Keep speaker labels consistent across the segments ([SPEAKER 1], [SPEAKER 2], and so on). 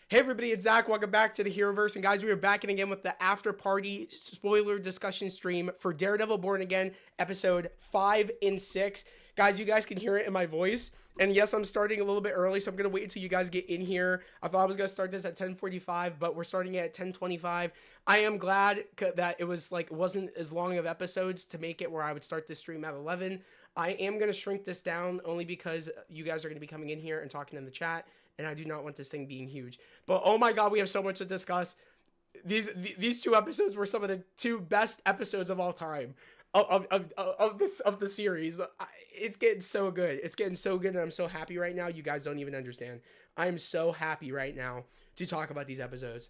[SPEAKER 1] Hey everybody, it's Zach. Welcome back to the Heroverse. And guys, we are back in again with the after party spoiler discussion stream for Daredevil Born Again, episode 5 and 6. Guys, you guys can hear it in my voice. And yes, I'm starting a little bit early, so I'm going to wait until you guys get in here. I thought I was going to start this at 10:45, but we're starting it at 10:25. I am glad that it wasn't as long of episodes to make it where I would start this stream at 11. I am going to shrink this down only because you guys are going to be coming in here and talking in the chat. And I do not want this thing being huge. But oh my god, we have so much to discuss. These two episodes were some of the two best episodes of all time of the series. It's getting so good. It's getting so good, and I'm so happy right now. You guys don't even understand. I am so happy right now to talk about these episodes.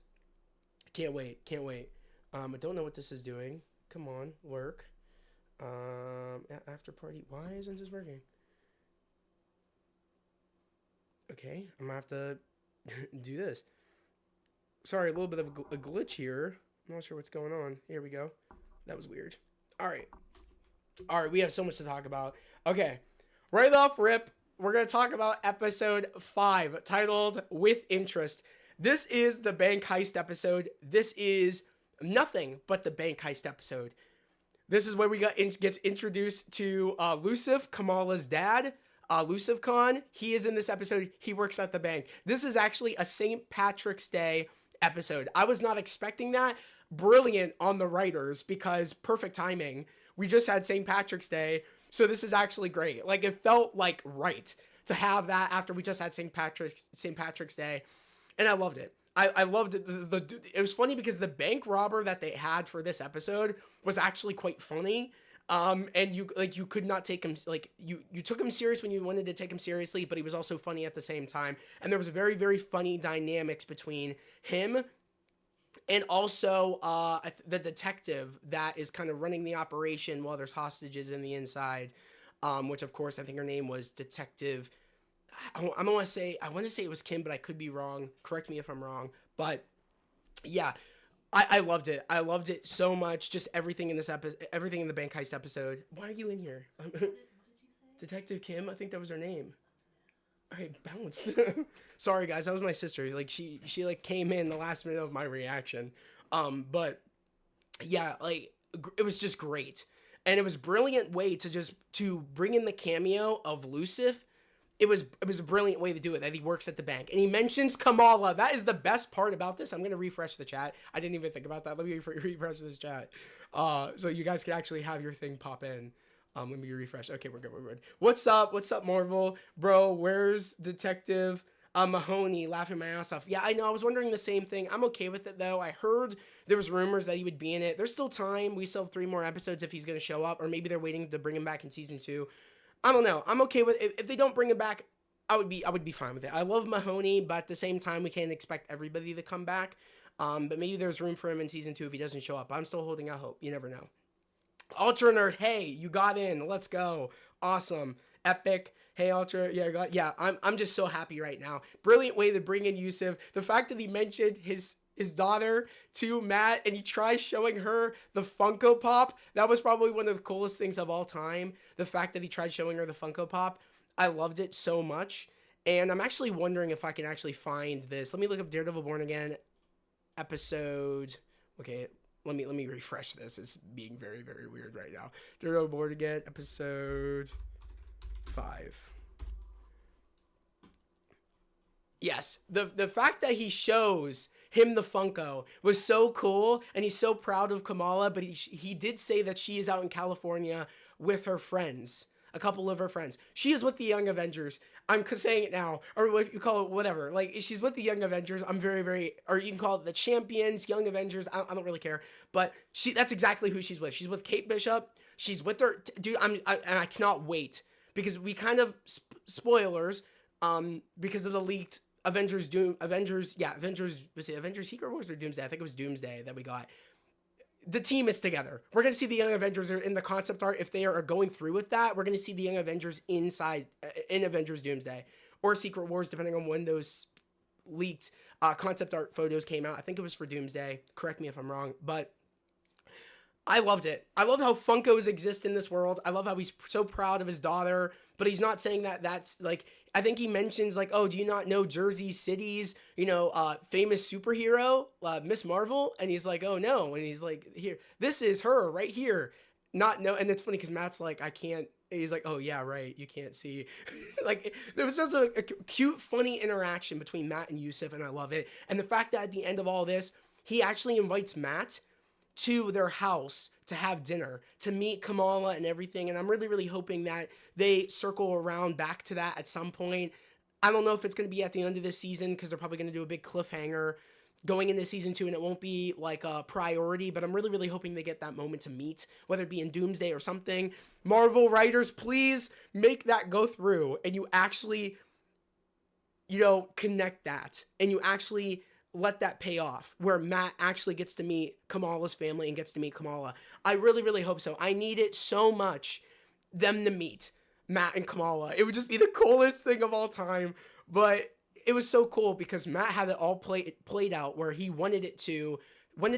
[SPEAKER 1] Can't wait. Can't wait. I don't know what this is doing. Come on, work. After party. Why isn't this working? Okay, I'm gonna have to do this. Sorry, a little bit of a glitch here. I'm not sure what's going on. Here we go. That was weird. All right, we have so much to talk about. Okay, right off rip, we're gonna talk about episode 5, titled With Interest. This is the bank heist episode. This is nothing but the bank heist episode. This is where we gets introduced to Lucif, Kamala's dad. Lucif Khan, he is in this episode. He works at the bank. This is actually a St. Patrick's Day episode. I was not expecting that. Brilliant on the writers, because perfect timing. We just had St. Patrick's Day, so this is actually great. Like, it felt like right to have that after we just had St. Patrick's Day, and I loved it. I loved it. It was funny because the bank robber that they had for this episode was actually quite funny. And you could not take him, you took him serious when you wanted to take him seriously, but he was also funny at the same time. And there was a very, very funny dynamics between him and also the detective that is kind of running the operation while there's hostages in the inside, which of course I think her name was Detective. I want to say it was Kim, but I could be wrong. Correct me if I'm wrong. But yeah. I loved it. I loved it so much. Just everything in this episode, everything in the bank heist episode. Why are you in here?
[SPEAKER 2] What did you say?
[SPEAKER 1] Detective Kim? I think that was her name. All right, bounce. Sorry guys, that was my sister. Like she came in the last minute of my reaction. But yeah, like it was just great. And it was a brilliant way to bring in the cameo of Lucif. It was a brilliant way to do it, that he works at the bank. And he mentions Kamala. That is the best part about this. I'm going to refresh the chat. I didn't even think about that. Let me refresh this chat. So you guys can actually have your thing pop in. Let me refresh. Okay, we're good. What's up? What's up, Marvel? Bro, where's Detective Mahoney laughing my ass off? Yeah, I know. I was wondering the same thing. I'm okay with it, though. I heard there was rumors that he would be in it. There's still time. We still have 3 more episodes if he's going to show up. Or maybe they're waiting to bring him back in season 2. I don't know. I'm okay with it. If they don't bring him back, I would be fine with it. I love Mahoney, but at the same time, we can't expect everybody to come back. But maybe there's room for him in season 2 if he doesn't show up. I'm still holding out hope. You never know. Ultra Nerd, hey, you got in. Let's go. Awesome. Epic. Hey, Ultra. Yeah, I'm just so happy right now. Brilliant way to bring in Yusuf. The fact that he mentioned his daughter to Matt, and he tries showing her the Funko Pop. That was probably one of the coolest things of all time. The fact that he tried showing her the Funko Pop. I loved it so much. And I'm actually wondering if I can actually find this. Let me look up Daredevil Born Again episode. Okay, let me refresh this. It's being very, very weird right now. Daredevil Born Again episode 5. Yes, the fact that he shows him the Funko was so cool, and he's so proud of Kamala, but he did say that she is out in California with her friends, a couple of her friends. She is with the Young Avengers. I'm saying it now, or what you call it, whatever. Like, she's with the Young Avengers. I'm very, very, or you can call it the Champions, Young Avengers. I don't really care, but that's exactly who she's with. She's with Kate Bishop. She's with her, dude. And I cannot wait, because we kind of spoilers, because of the leaked Avengers was it Avengers Secret Wars or Doomsday? I think it was Doomsday that we got. The team is together. We're going to see the Young Avengers in the concept art. If they are going through with that, we're going to see the Young Avengers inside in Avengers Doomsday or Secret Wars, depending on when those leaked concept art photos came out. I think it was for Doomsday. Correct me if I'm wrong, but I loved it. I love how Funkos exist in this world. I love how he's so proud of his daughter, but he's not saying that that's like, I think he mentions like, oh, do you not know Jersey City's, famous superhero, Miss Marvel? And he's like, oh no. And he's like, here, this is her right here. Not no. And it's funny because Matt's like, I can't. And he's like, oh yeah, right. You can't see. Like there was just a cute, funny interaction between Matt and Yusuf, and I love it. And the fact that at the end of all this, he actually invites Matt to their house to have dinner, to meet Kamala and everything. And I'm really, really hoping that they circle around back to that at some point. I don't know if it's going to be at the end of this season because they're probably going to do a big cliffhanger going into season 2 and it won't be like a priority, but I'm really, really hoping they get that moment to meet, whether it be in Doomsday or something. Marvel writers, please make that go through and you actually, connect that and you actually let that pay off where Matt actually gets to meet Kamala's family and gets to meet Kamala. I really, really hope so. I need it so much, them to meet Matt and Kamala. It would just be the coolest thing of all time. But it was so cool because Matt had it all played out where he wanted to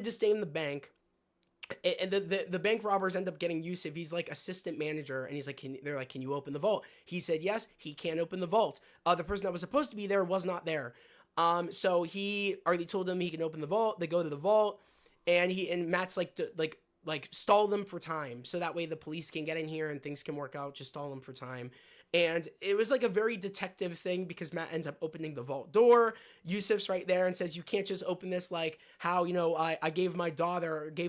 [SPEAKER 1] stay in the bank. And the bank robbers end up getting Yusuf. He's like assistant manager, and he's like, they're like, can you open the vault? He said yes. He can't open the vault. The person that was supposed to be there was not there. So he already told them he can open the vault. They go to the vault, and Matt's like to stall them for time, so that way the police can get in here and things can work out. Just stall them for time. And it was like a very detective thing because Matt ends up opening the vault door. Yusuf's right there and says, you can't just open this like how, I gave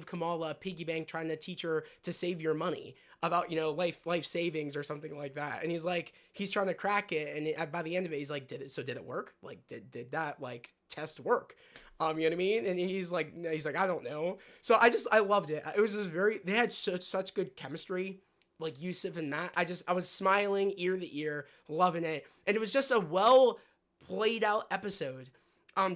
[SPEAKER 1] Kamala a piggy bank trying to teach her to save your money about, life savings or something like that. And he's trying to crack it. And by the end of it, he's like, did it work? Like, did that like test work? You know what I mean? And he's like, I don't know. So I loved it. It was just they had such good chemistry. Like Yusuf and Matt, I was smiling ear to ear, loving it. And it was just a well played out episode.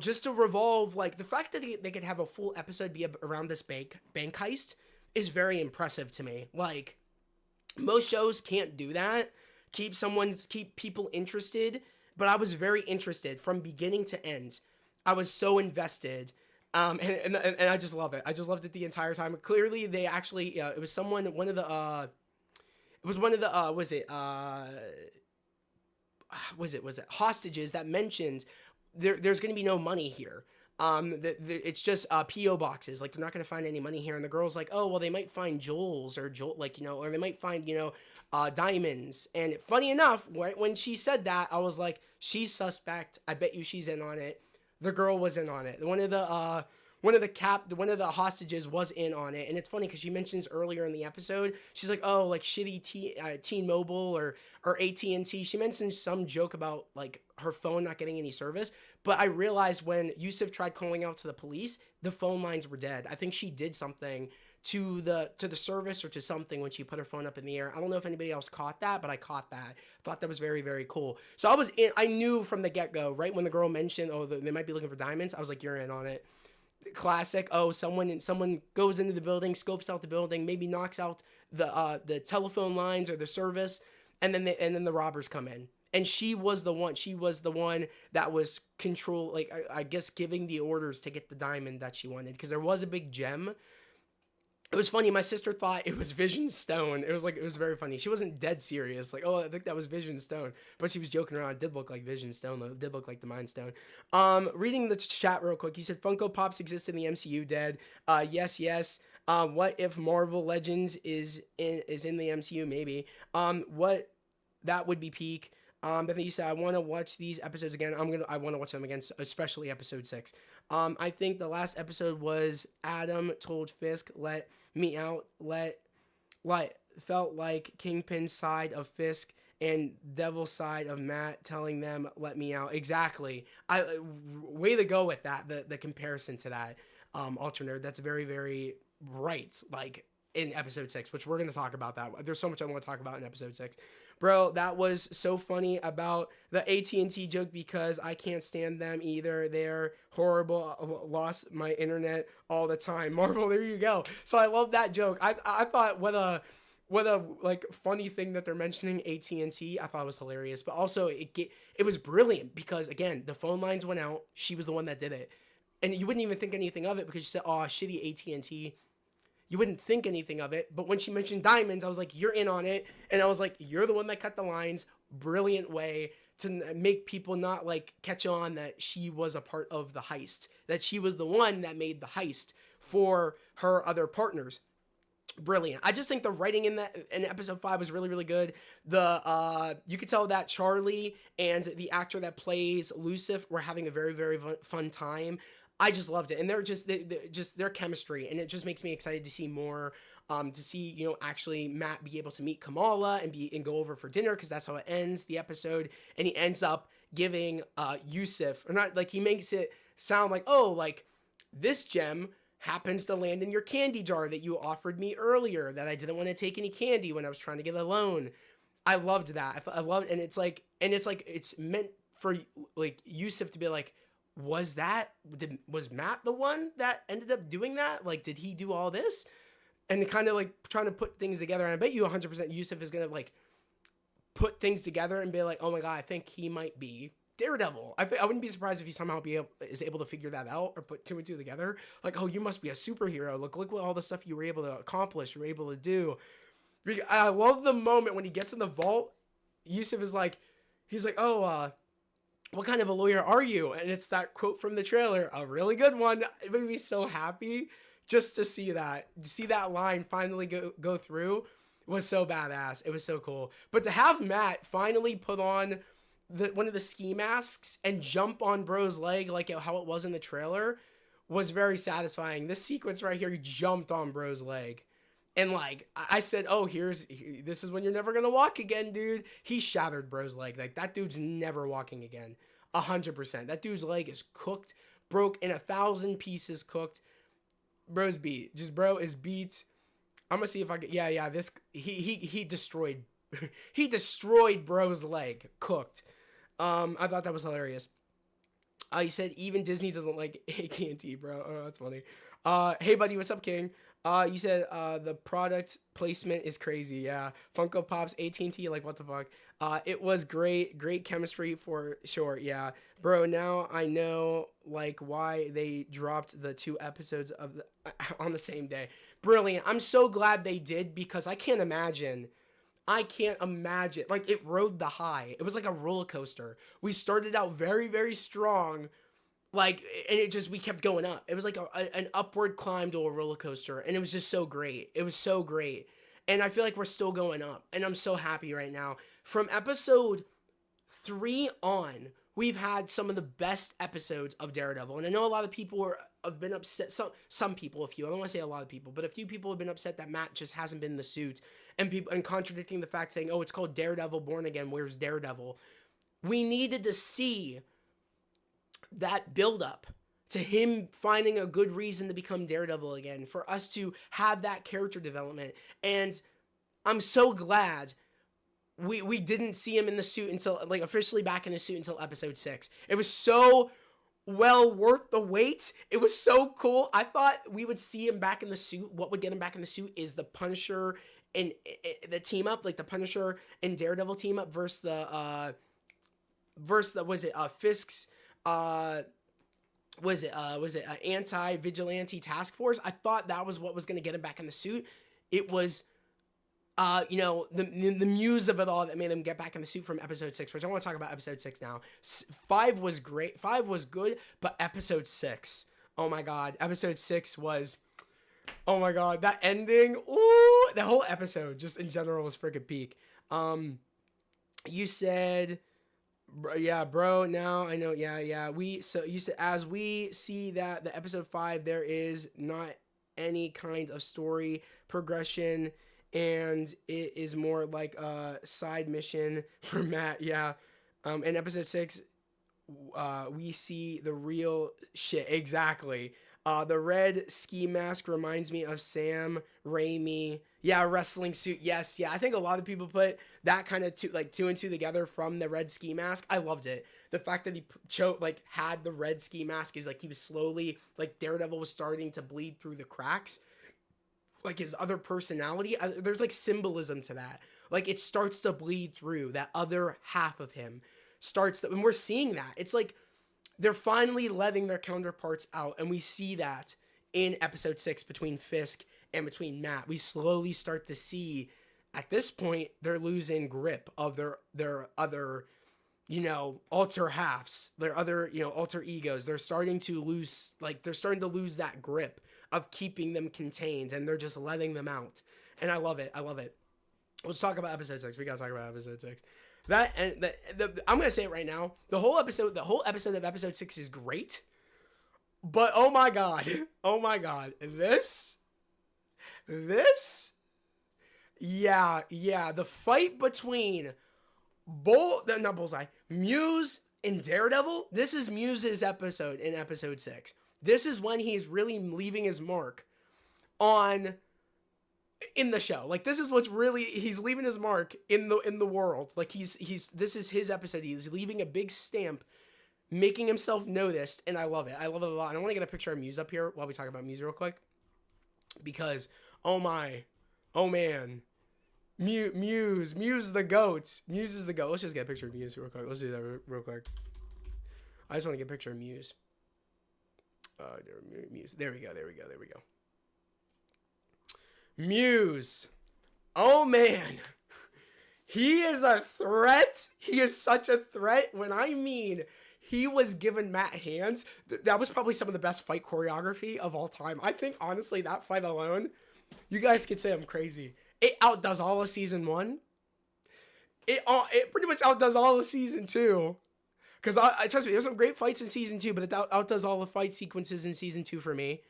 [SPEAKER 1] Just to revolve, like the fact that they could have a full episode be around this bank heist is very impressive to me. Like most shows can't do that. Keep people interested, but I was very interested from beginning to end. I was so invested. And I just love it. I just loved it the entire time. Clearly they actually, it was one of the hostages that mentioned there's going to be no money here. It's just PO boxes. Like they're not going to find any money here. And the girl's like, oh well, they might find jewels or or they might find diamonds. And funny enough, right when she said that, I was like, she's suspect. I bet you she's in on it. The girl was in on it. One of the hostages was in on it. And it's funny because she mentions earlier in the episode, she's like, oh, like shitty T-Mobile or AT&T. She mentions some joke about like her phone not getting any service. But I realized when Yusuf tried calling out to the police, the phone lines were dead. I think she did something to the service or to something when she put her phone up in the air. I don't know if anybody else caught that, but I caught that. I thought that was very, very cool. So I knew from the get-go, right when the girl mentioned, oh, they might be looking for diamonds, I was like, you're in on it. Classic. Oh, someone goes into the building, scopes out the building, maybe knocks out the telephone lines or the service, and then the robbers come in. And she was the one that was I guess giving the orders to get the diamond that she wanted, because there was a big gem. It was funny. My sister thought it was Vision's stone. It was very funny. She wasn't dead serious. Like, oh, I think that was Vision's stone. But she was joking around. It did look like Vision's stone, though. It did look like the Mind Stone. Reading the chat real quick. He said, Funko Pops exist in the MCU, dead. Yes. What if Marvel Legends is in the MCU? Maybe. What that would be peak. But then you said, I want to watch these episodes again. I want to watch them again, especially episode 6. I think the last episode was Adam told Fisk, let me out, felt like Kingpin's side of Fisk and Devil's side of Matt telling them, let me out. Exactly. Way to go with that. The comparison to that, alternate. That's very, very right. Like in episode 6, which we're going to talk about that. There's so much I want to talk about in episode 6. Bro, that was so funny about the AT&T joke because I can't stand them either. They're horrible. Lost my internet all the time. Marvel, there you go. So I love that joke. I thought what a like funny thing that they're mentioning AT&T. I thought it was hilarious, but also it was brilliant because again, the phone lines went out. She was the one that did it. And you wouldn't even think anything of it because she said, "Oh, shitty AT&T." You wouldn't think anything of it, but when she mentioned diamonds, I was like, you're in on it. And I was like, you're the one that cut the lines. Brilliant way make people not like catch on that she was a part of the heist, that she was the one that made the heist for her other partners. Brilliant. I just think the writing in episode 5 was really, really good. You could tell that Charlie and the actor that plays Lucif were having a very, very fun time. I just loved it, and they're just their chemistry, and it just makes me excited to see more. To see, actually Matt be able to meet Kamala and go over for dinner, because that's how it ends the episode, and he ends up giving Yusuf, or not, like, he makes it sound like, oh, like, this gem happens to land in your candy jar that you offered me earlier, that I didn't want to take any candy when I was trying to get a loan. I loved that. I loved, and it's meant for like Yusuf to be like, was Matt the one that ended up doing that? Like, did he do all this? And kind of like trying to put things together. And I bet you 100% Yusuf is going to like put things together and be like, oh my God, I think he might be Daredevil. I wouldn't be surprised if he somehow is able to figure that out or put 2 and 2 together. Like, oh, you must be a superhero. Look what all the stuff you were able to accomplish, you were able to do. I love the moment when he gets in the vault. Yusuf is like, he's like, oh, what kind of a lawyer are you? And it's that quote from the trailer, a really good one. It made me so happy just to see that line finally go through. Was so badass. It was so cool. But to have Matt finally put on one of the ski masks and jump on Bro's leg like how it was in the trailer was very satisfying. This sequence right here, he jumped on Bro's leg. And like I said, oh, this is when you're never gonna walk again, dude. He shattered Bro's leg. Like, that dude's never walking again. 100%. That dude's leg is cooked, broke in 1,000 pieces, cooked. Bro's beat. Just bro is beat. I'm gonna see if I can. Yeah. This he destroyed. He destroyed Bro's leg. Cooked. I thought that was hilarious. You said even Disney doesn't like AT&T, bro. Oh, that's funny. Hey buddy, what's up, King? You said the product placement is crazy. Yeah, Funko Pops, AT&T, like what the fuck? It was great chemistry for sure. Yeah, bro. Now I know like why they dropped the 2 episodes on the same day. Brilliant. I'm so glad they did, because I can't imagine. Like, it rode the high. It was like a roller coaster. We started out very, very strong. Like, and we kept going up. It was like an upward climb to a roller coaster. And it was just so great. It was so great. And I feel like we're still going up. And I'm so happy right now. From episode 3 on, we've had some of the best episodes of Daredevil. And I know a lot of people have been upset. Some people, I don't want to say a lot of people, but a few people have been upset that Matt just hasn't been in the suit. And contradicting the fact, saying, oh, it's called Daredevil Born Again. Where's Daredevil? We needed to see that build up to him finding a good reason to become Daredevil again, for us to have that character development. And I'm so glad we didn't see him in the suit until, like, officially back in the suit until episode 6. It was so well worth the wait. It was so cool. I thought we would see him back in the suit. What would get him back in the suit is the Punisher and the team up, like the Punisher and Daredevil team up versus the Fisk's anti-vigilante task force. I thought that was what was going to get him back in the suit. It was the muse of it all that made him get back in the suit from episode 6, which I want to talk about episode 6 now. 5 was great. 5 was good, but episode 6, oh my God. Episode 6 was, oh my God, that ending. Ooh, the whole episode just in general was freaking peak. You said, yeah, bro, now I know. Yeah. You said, as we see that the episode 5, there is not any kind of story progression, and it is more like a side mission for Matt. Yeah. In episode 6, we see the real shit. Exactly. The red ski mask reminds me of Sam Raimi. Yeah, wrestling suit. Yes, yeah. I think a lot of people put that kind of 2 and 2 together from the red ski mask. I loved it. The fact that he had the red ski mask, he was slowly, like, Daredevil was starting to bleed through the cracks. Like, his other personality, there's like symbolism to that. Like, it starts to bleed through. That other half of him starts to, and we're seeing that. It's like they're finally letting their counterparts out, and we see that in episode 6 between Fisk and between Matt. We slowly start to see, at this point, they're losing grip of their other you know, alter halves, their other, you know, alter egos. They're starting to lose, like, they're starting to lose that grip of keeping them contained, and they're just letting them out. And I love it. I love it. Let's talk about episode 6. We gotta talk about episode 6. That and I'm gonna say it right now. The whole episode of episode 6 is great. But oh my god, this, yeah, the fight between Muse and Daredevil. This is Muse's episode in episode 6. This is when he's really leaving his mark in the show. Like, this is what's really, he's leaving his mark in the world. Like, this is his episode. He's leaving a big stamp, making himself noticed, and I love it. I love it a lot. And I want to get a picture of Muse up here while we talk about Muse real quick, because oh man, Muse the goat. Muse is the goat. Let's just get a picture of Muse real quick. Let's do that real quick. I just want to get a picture of Muse. Muse. There we go. Muse. Oh man. He is a threat. He is such a threat. When I mean he was giving Matt hands, that was probably some of the best fight choreography of all time. I think, honestly, that fight alone, you guys could say I'm crazy. It outdoes all of season 1. It pretty much outdoes all of season 2. Because I trust me, there's some great fights in season 2, but it outdoes all the fight sequences in season 2 for me.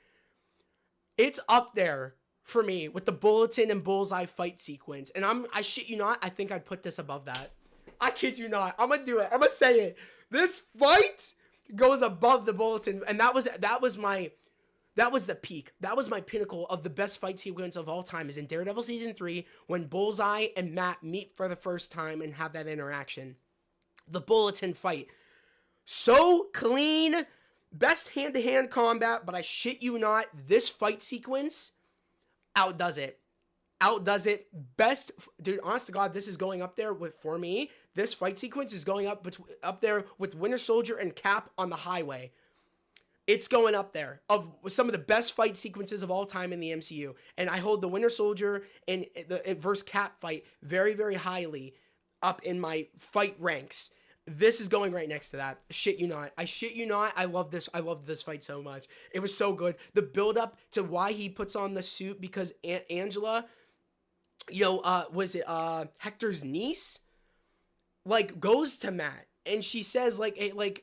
[SPEAKER 1] It's up there for me with the Bulletin and Bullseye fight sequence. And I shit you not, I think I'd put this above that. I kid you not. I'm gonna do it. I'm gonna say it. This fight goes above the Bulletin, and that was the peak. That was my pinnacle of the best fight sequence of all time, is in Daredevil season 3 when Bullseye and Matt meet for the first time and have that interaction. The Bulletin fight. So clean, best hand-to-hand combat, but I shit you not, this fight sequence outdoes it. Best, dude, honest to God, this is going up there for me. This fight sequence is going up there with Winter Soldier and Cap on the highway. It's going up there of some of the best fight sequences of all time in the MCU. And I hold the Winter Soldier and the versus Cap fight very, very highly up in my fight ranks. This is going right next to that. Shit you not. I love this. I love this fight so much. It was so good. The build up to why he puts on the suit, because Angela, was it Hector's niece? Like, goes to Matt and she says like, hey, like,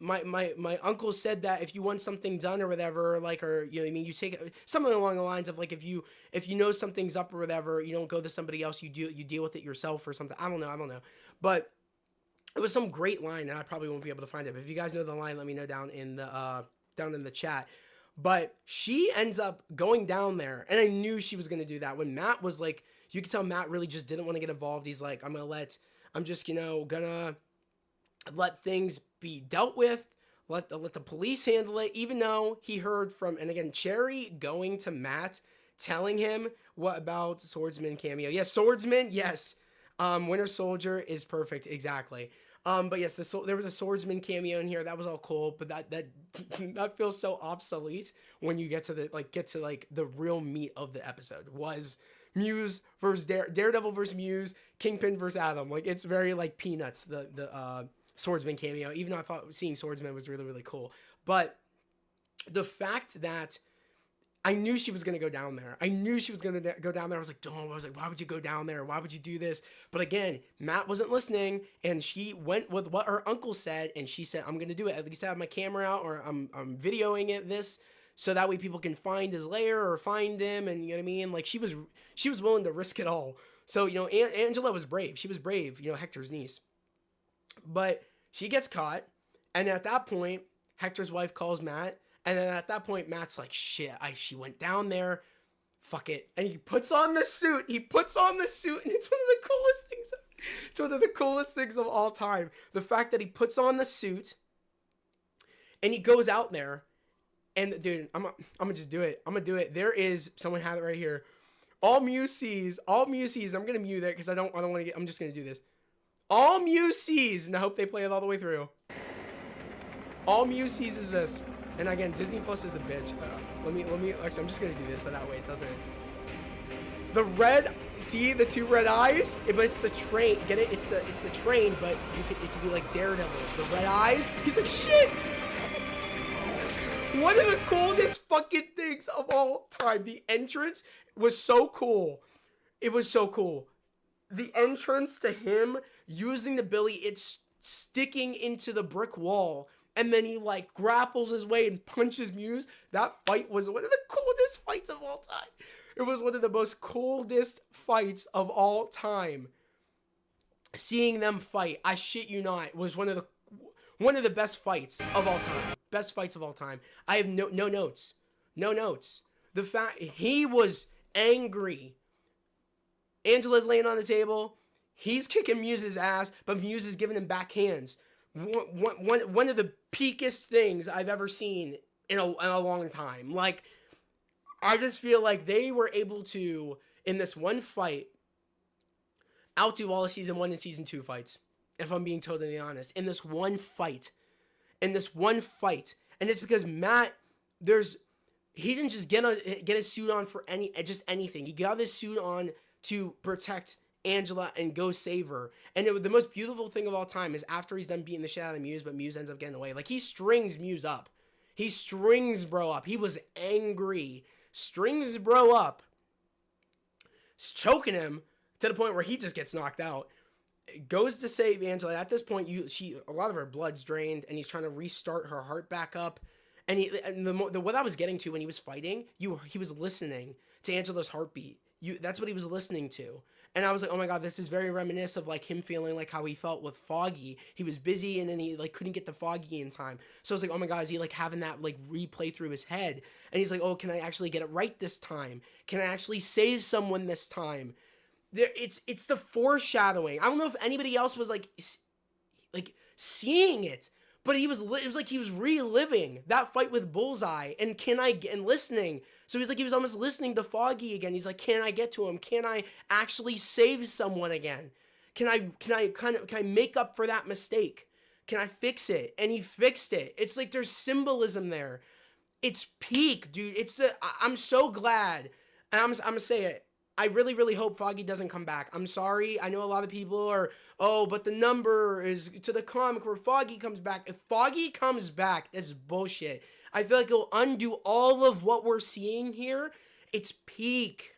[SPEAKER 1] my uncle said that if you want something done or whatever, like, or, you take it, something along the lines of like, if you know something's up or whatever, you don't go to somebody else, you deal with it yourself or something. I don't know. But it was some great line, and I probably won't be able to find it. But if you guys know the line, let me know down in the chat. But she ends up going down there, and I knew she was going to do that. When Matt was like, you could tell Matt really just didn't want to get involved. He's like, I'm just, gonna let things be dealt with. Let the police handle it, even though he heard from, and again, Cherry going to Matt, telling him what about Swordsman cameo. Yes, Swordsman, yes. Winter Soldier is perfect, exactly. But yes, there was a Swordsman cameo in here. That was all cool, but that feels so obsolete when you get to the real meat of the episode. Was Muse versus Daredevil versus Muse, Kingpin versus Atom. Like, it's very like Peanuts, the Swordsman cameo, even though I thought seeing Swordsman was really, really cool. But the fact that I knew she was going to go down there. I was like, why would you go down there? Why would you do this? But again, Matt wasn't listening, and she went with what her uncle said, and she said, I'm going to do it. At least I have my camera out, or I'm videoing this, so that way people can find his lair or find him, and you know what I mean? Like, she was willing to risk it all. So, Angela was brave. She was brave, Hector's niece. But she gets caught, and at that point, Hector's wife calls Matt. And then at that point, Matt's like, shit, she went down there. Fuck it. And he puts on the suit. And it's one of the coolest things. It's one of the coolest things of all time. The fact that he puts on the suit and he goes out there. And dude, I'm gonna just do it. I'm gonna do it. There is, someone had it right here. All Muse sees, I'm gonna mute it because I don't want to get, I'm just gonna do this. All Muse sees, and I hope they play it all the way through. All Muse sees is this. And again, Disney Plus is a bitch. Let me, actually, I'm just going to do this so that way it doesn't. The red, see the two red eyes? But it's the train. Get it? It's the train, but it could be like Daredevil. The red eyes. He's like, shit. One of the coolest fucking things of all time. The entrance was so cool. It was so cool. The entrance to him using the Billy, it's sticking into the brick wall, and then he like grapples his way and punches Muse. That fight was one of the coolest fights of all time. It was one of the most coolest fights of all time. Seeing them fight, I shit you not, was one of the best fights of all time. Best fights of all time. I have no notes. No notes. The fact he was angry. Angela's laying on the table. He's kicking Muse's ass, but Muse is giving him backhands. One of the peakest things I've ever seen in a long time. Like, I just feel like they were able to, in this one fight, outdo all of season 1 and season 2 fights. If I'm being totally honest. In this one fight. And it's because Matt, he didn't just get his suit on for anything. He got his suit on to protect Angela and go save her. And the most beautiful thing of all time is after he's done beating the shit out of Muse, but Muse ends up getting away. Like, he strings Muse up. He strings bro up. He was angry. Strings bro up. Choking him to the point where he just gets knocked out. Goes to save Angela. At this point, a lot of her blood's drained, and he's trying to restart her heart back up. And what I was getting to when he was fighting, he was listening to Angela's heartbeat. That's what he was listening to. And I was like, oh my God, this is very reminiscent of like him feeling like how he felt with Foggy. He was busy and then he like couldn't get to Foggy in time. So I was like, oh my God, is he like having that like replay through his head? And he's like, oh, can I actually get it right this time? Can I actually save someone this time? It's the foreshadowing. I don't know if anybody else was like seeing it, but it was like he was reliving that fight with Bullseye and listening. So he's like, he was almost listening to Foggy again. He's like, can I get to him? Can I actually save someone again? Can I make up for that mistake? Can I fix it? And he fixed it. It's like there's symbolism there. It's peak, dude. I'm so glad. And I'm gonna say it. I really, really hope Foggy doesn't come back. I'm sorry. I know a lot of people are, but the number is to the comic where Foggy comes back. If Foggy comes back, that's bullshit. I feel like it'll undo all of what we're seeing here. It's peak.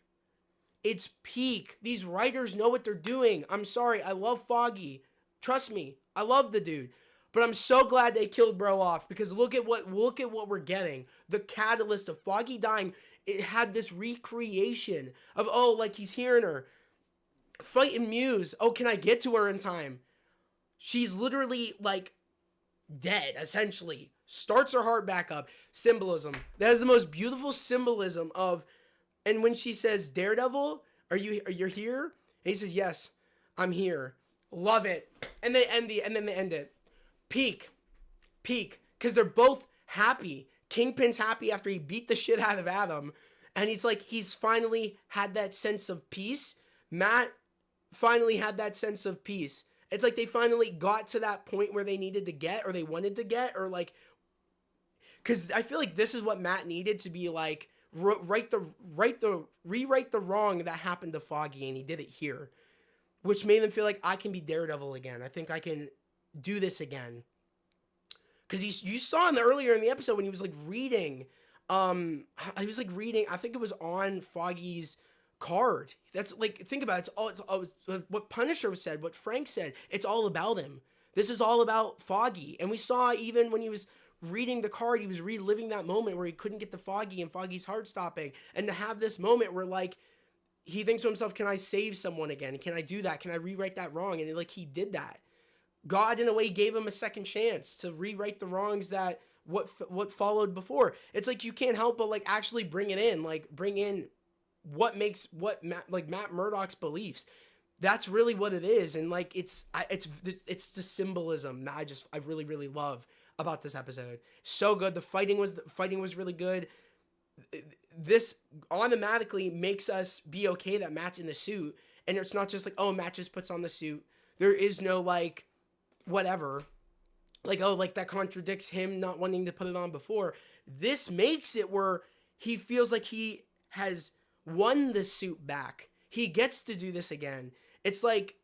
[SPEAKER 1] It's peak. These writers know what they're doing. I'm sorry. I love Foggy. Trust me. I love the dude. But I'm so glad they killed bro off because look at what we're getting. The catalyst of Foggy dying. It had this recreation of, like he's hearing her. Fighting Muse. Oh, can I get to her in time? She's literally like dead, essentially. Starts her heart back up. Symbolism. That is the most beautiful symbolism of, and when she says, Daredevil, you're here? And he says, yes, I'm here. Love it. And then they end it. Peak. Because they're both happy. Kingpin's happy after he beat the shit out of Adam. And he's finally had that sense of peace. Matt finally had that sense of peace. It's like they finally got to that point where they needed to get, or they wanted to get, or like, because I feel like this is what Matt needed to be like, rewrite the wrong that happened to Foggy, and he did it here, which made them feel like I can be Daredevil again. I think I can do this again. Because you saw earlier in the episode when he was like reading, I think it was on Foggy's card. That's like, think about it. It's all what Punisher said, what Frank said. It's all about him. This is all about Foggy. And we saw even when he was reading the card, he was reliving that moment where he couldn't get the Foggy and Foggy's heart stopping. And to have this moment where like, he thinks to himself, can I save someone again? Can I do that? Can I rewrite that wrong? And like, he did that. God, in a way, gave him a second chance to rewrite the wrongs that what followed before. It's like you can't help but like actually bring it in, like bring in what makes Matt Murdock's beliefs. That's really what it is, and like it's the symbolism that I really, really love about this episode. So good. The fighting was really good. This automatically makes us be okay that Matt's in the suit, and it's not just like, oh, Matt just puts on the suit. There is no like whatever, like, oh, like that contradicts him not wanting to put it on before. This makes it where he feels like he has won the suit back. He gets to do this again. It's like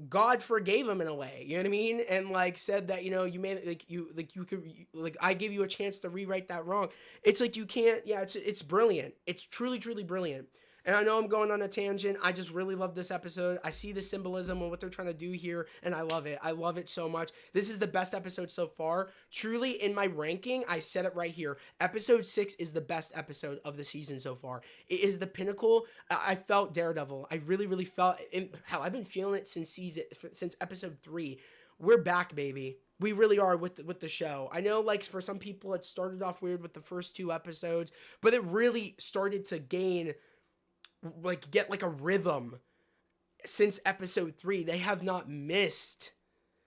[SPEAKER 1] God forgave him in a way, you know what I mean? And like said that, you know, you made you could like I gave you a chance to rewrite that wrong. It's like you can't, yeah, it's brilliant. It's truly brilliant. And I know I'm going on a tangent. I just really love this episode. I see the symbolism and what they're trying to do here, and I love it. I love it so much. This is the best episode so far. Truly, in my ranking, I said it right here. Episode 6 is the best episode of the season so far. It is the pinnacle. I felt Daredevil. I really felt it. Hell, I've been feeling it since episode 3. We're back, baby. We really are with the show. I know, like, for some people, it started off weird with the first 2 episodes, but it really started to gain, like, get like a rhythm since episode 3. They have not missed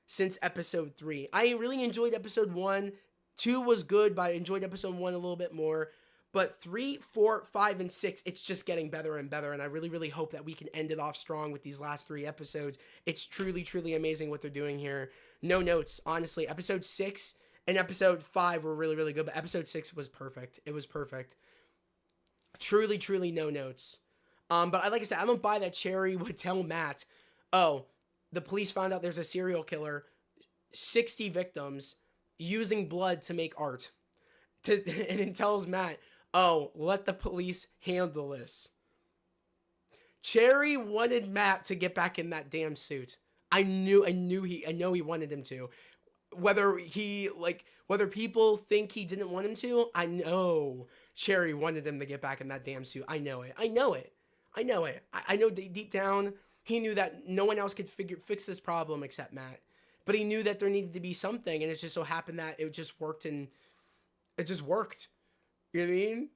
[SPEAKER 1] since episode 3. I really enjoyed episode 1. 2 was good, but I enjoyed episode 1 a little bit more. But 3, 4, 5, and 6, it's just getting better and better. And I really hope that we can end it off strong with these last 3 episodes. It's truly amazing what they're doing here. No notes, honestly. Episode 6 and episode 5 were really good, but episode 6 was perfect. It was perfect. Truly no notes. But like I said, I don't buy that Cherry would tell Matt, oh, the police found out there's a serial killer, 60 victims, using blood to make art. And it tells Matt, oh, let the police handle this. Cherry wanted Matt to get back in that damn suit. I know he wanted him to. Whether people think he didn't want him to, I know Cherry wanted him to get back in that damn suit. I know it. I know deep down he knew that no one else could fix this problem except Matt. But he knew that there needed to be something, and it just so happened that it just worked, and it just worked. You know what I mean?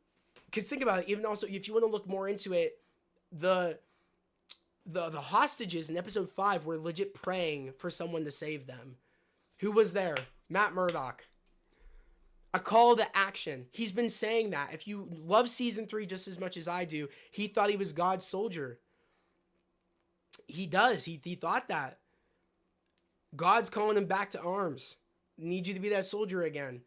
[SPEAKER 1] Because think about it, even also, if you want to look more into it, the hostages in episode 5 were legit praying for someone to save them. Who was there? Matt Murdock. A call to action. He's been saying that. If you love season 3 just as much as I do, he thought he was God's soldier. He does. He thought that. God's calling him back to arms. Need you to be that soldier again.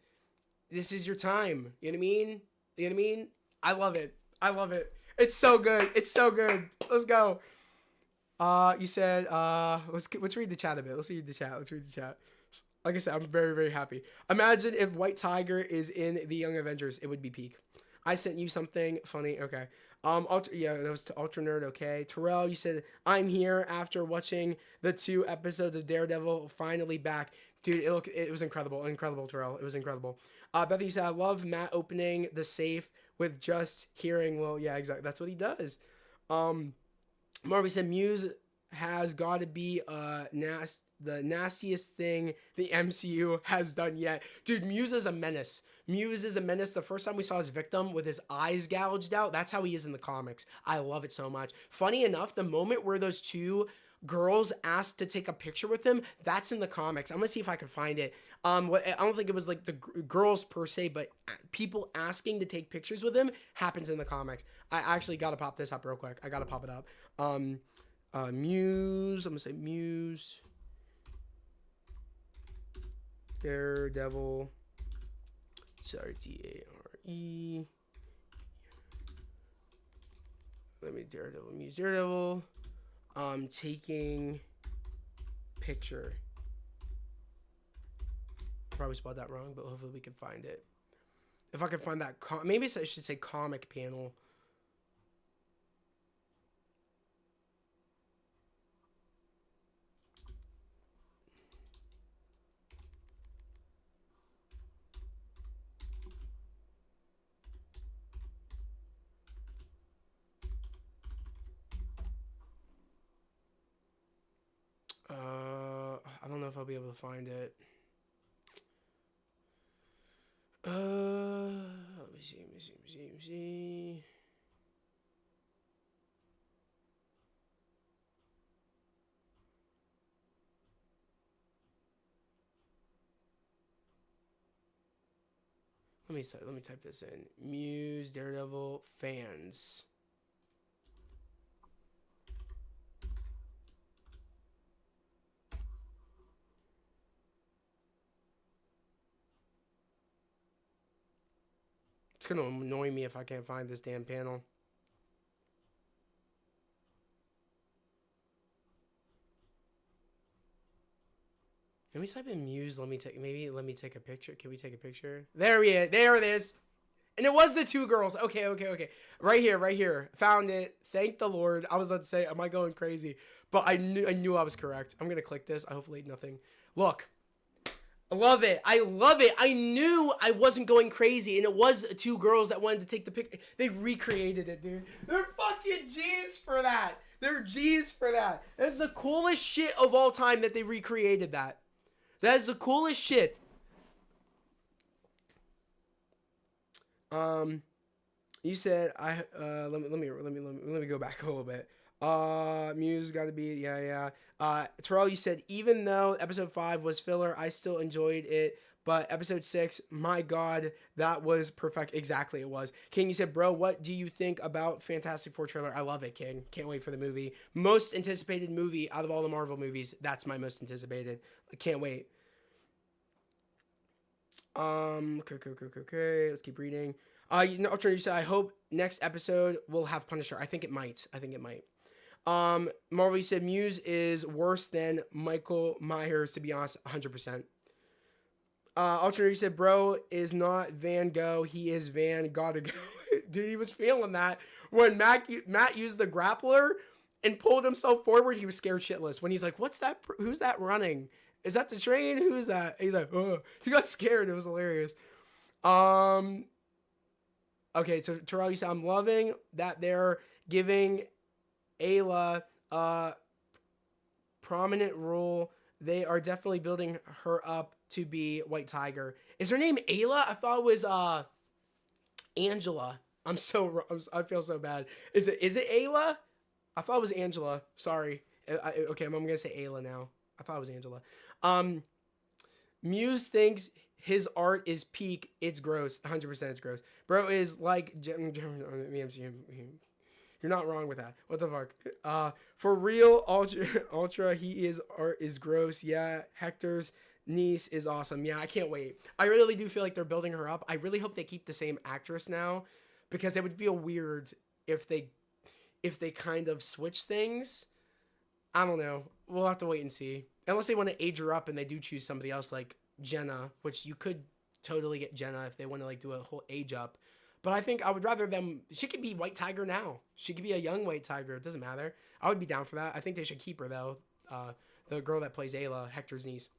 [SPEAKER 1] This is your time. You know what I mean? You know what I mean? I love it. I love it. It's so good. It's so good. Let's go. You said, let's read the chat a bit. Let's read the chat. Like I said, I'm very happy. Imagine if White Tiger is in the Young Avengers. It would be peak. I sent you something funny. Okay. Yeah, that was to Ultra Nerd. Okay. Terrell, you said, I'm here after watching the 2 episodes of Daredevil. Finally back. Dude, it was incredible. Incredible, Terrell. It was incredible. Bethany said, I love Matt opening the with just hearing. Well, yeah, exactly. That's what he does. Marvy said, Muse has got to be the nastiest thing the MCU has done yet. Dude, Muse is a menace. The first time we saw his victim with his eyes gouged out, that's how he is in the comics. I love it so much. Funny enough, the moment where those 2 girls asked to take a picture with him, that's in the comics. I'm gonna see if I can find it. I don't think it was like the girls per se, but people asking to take pictures with him happens in the comics. I actually gotta pop this up real quick. I gotta pop it up. Muse. I'm gonna say Muse. Daredevil. Sorry, Dare. Let me Daredevil. Muse Daredevil. Taking picture. Probably spelled that wrong, but hopefully we can find it. If I can find that, maybe I should say comic panel. I don't know if I'll be able to find it. Let me see. Let me type this in. Muse Daredevil fans. It's gonna annoy me if I can't find this damn panel. Let me type in Muse. Let me take a picture. Can we take a picture? There it is. And it was the two girls. Okay. Right here. Found it. Thank the Lord. I was about to say, am I going crazy? But I knew I was correct. I'm gonna click this. Hopefully nothing. Look. I love it. I knew I wasn't going crazy, and it was two girls that wanted to take the picture. They recreated it, dude. They're fucking G's for that. That's the coolest shit of all time that they recreated that. That is the coolest shit. You said let me go back a little bit. Muse got to be yeah. Terrell, you said even though episode 5 was filler, I still enjoyed it. But episode 6, my God, that was perfect. Exactly, it was. King, you said, bro, what do you think about Fantastic Four trailer? I love it, King. Can't wait for the movie. Most anticipated movie out of all the Marvel movies. That's my most anticipated. I can't wait. Okay. Let's keep reading. You said, I hope next episode will have Punisher. I think it might. Marvel, you said Muse is worse than Michael Myers, to be honest, 100%. You said, bro is not Van Gogh, he is Van Gotta Go. Dude, he was feeling that. When Matt used the grappler and pulled himself forward, he was scared shitless. When he's like, what's that? Who's that running? Is that the train? Who's that? And he's like, oh. He got scared. It was hilarious. Okay, so Terrell, you said, I'm loving that they're giving Ayla a prominent role. They are definitely building her up to be White Tiger. Is her name Ayla? I thought it was Angela. I feel so bad. Is it Ayla? I thought it was Angela. Sorry. Okay, I'm gonna say Ayla now. I thought it was Angela. Muse thinks his art is peak. It's gross. 100% it's gross. Bro is like... You're not wrong with that. What the fuck? For real, Ultra, art is gross. Yeah, Hector's niece is awesome. Yeah, I can't wait. I really do feel like they're building her up. I really hope they keep the same actress now, because it would feel weird if they kind of switch things. I don't know. We'll have to wait and see. Unless they want to age her up and they do choose somebody else like Jenna, which you could totally get Jenna if they want to like do a whole age up. But I think I would rather them... She could be White Tiger now. She could be a young White Tiger. It doesn't matter. I would be down for that. I think they should keep her, though. The girl that plays Ayla, Hector's niece.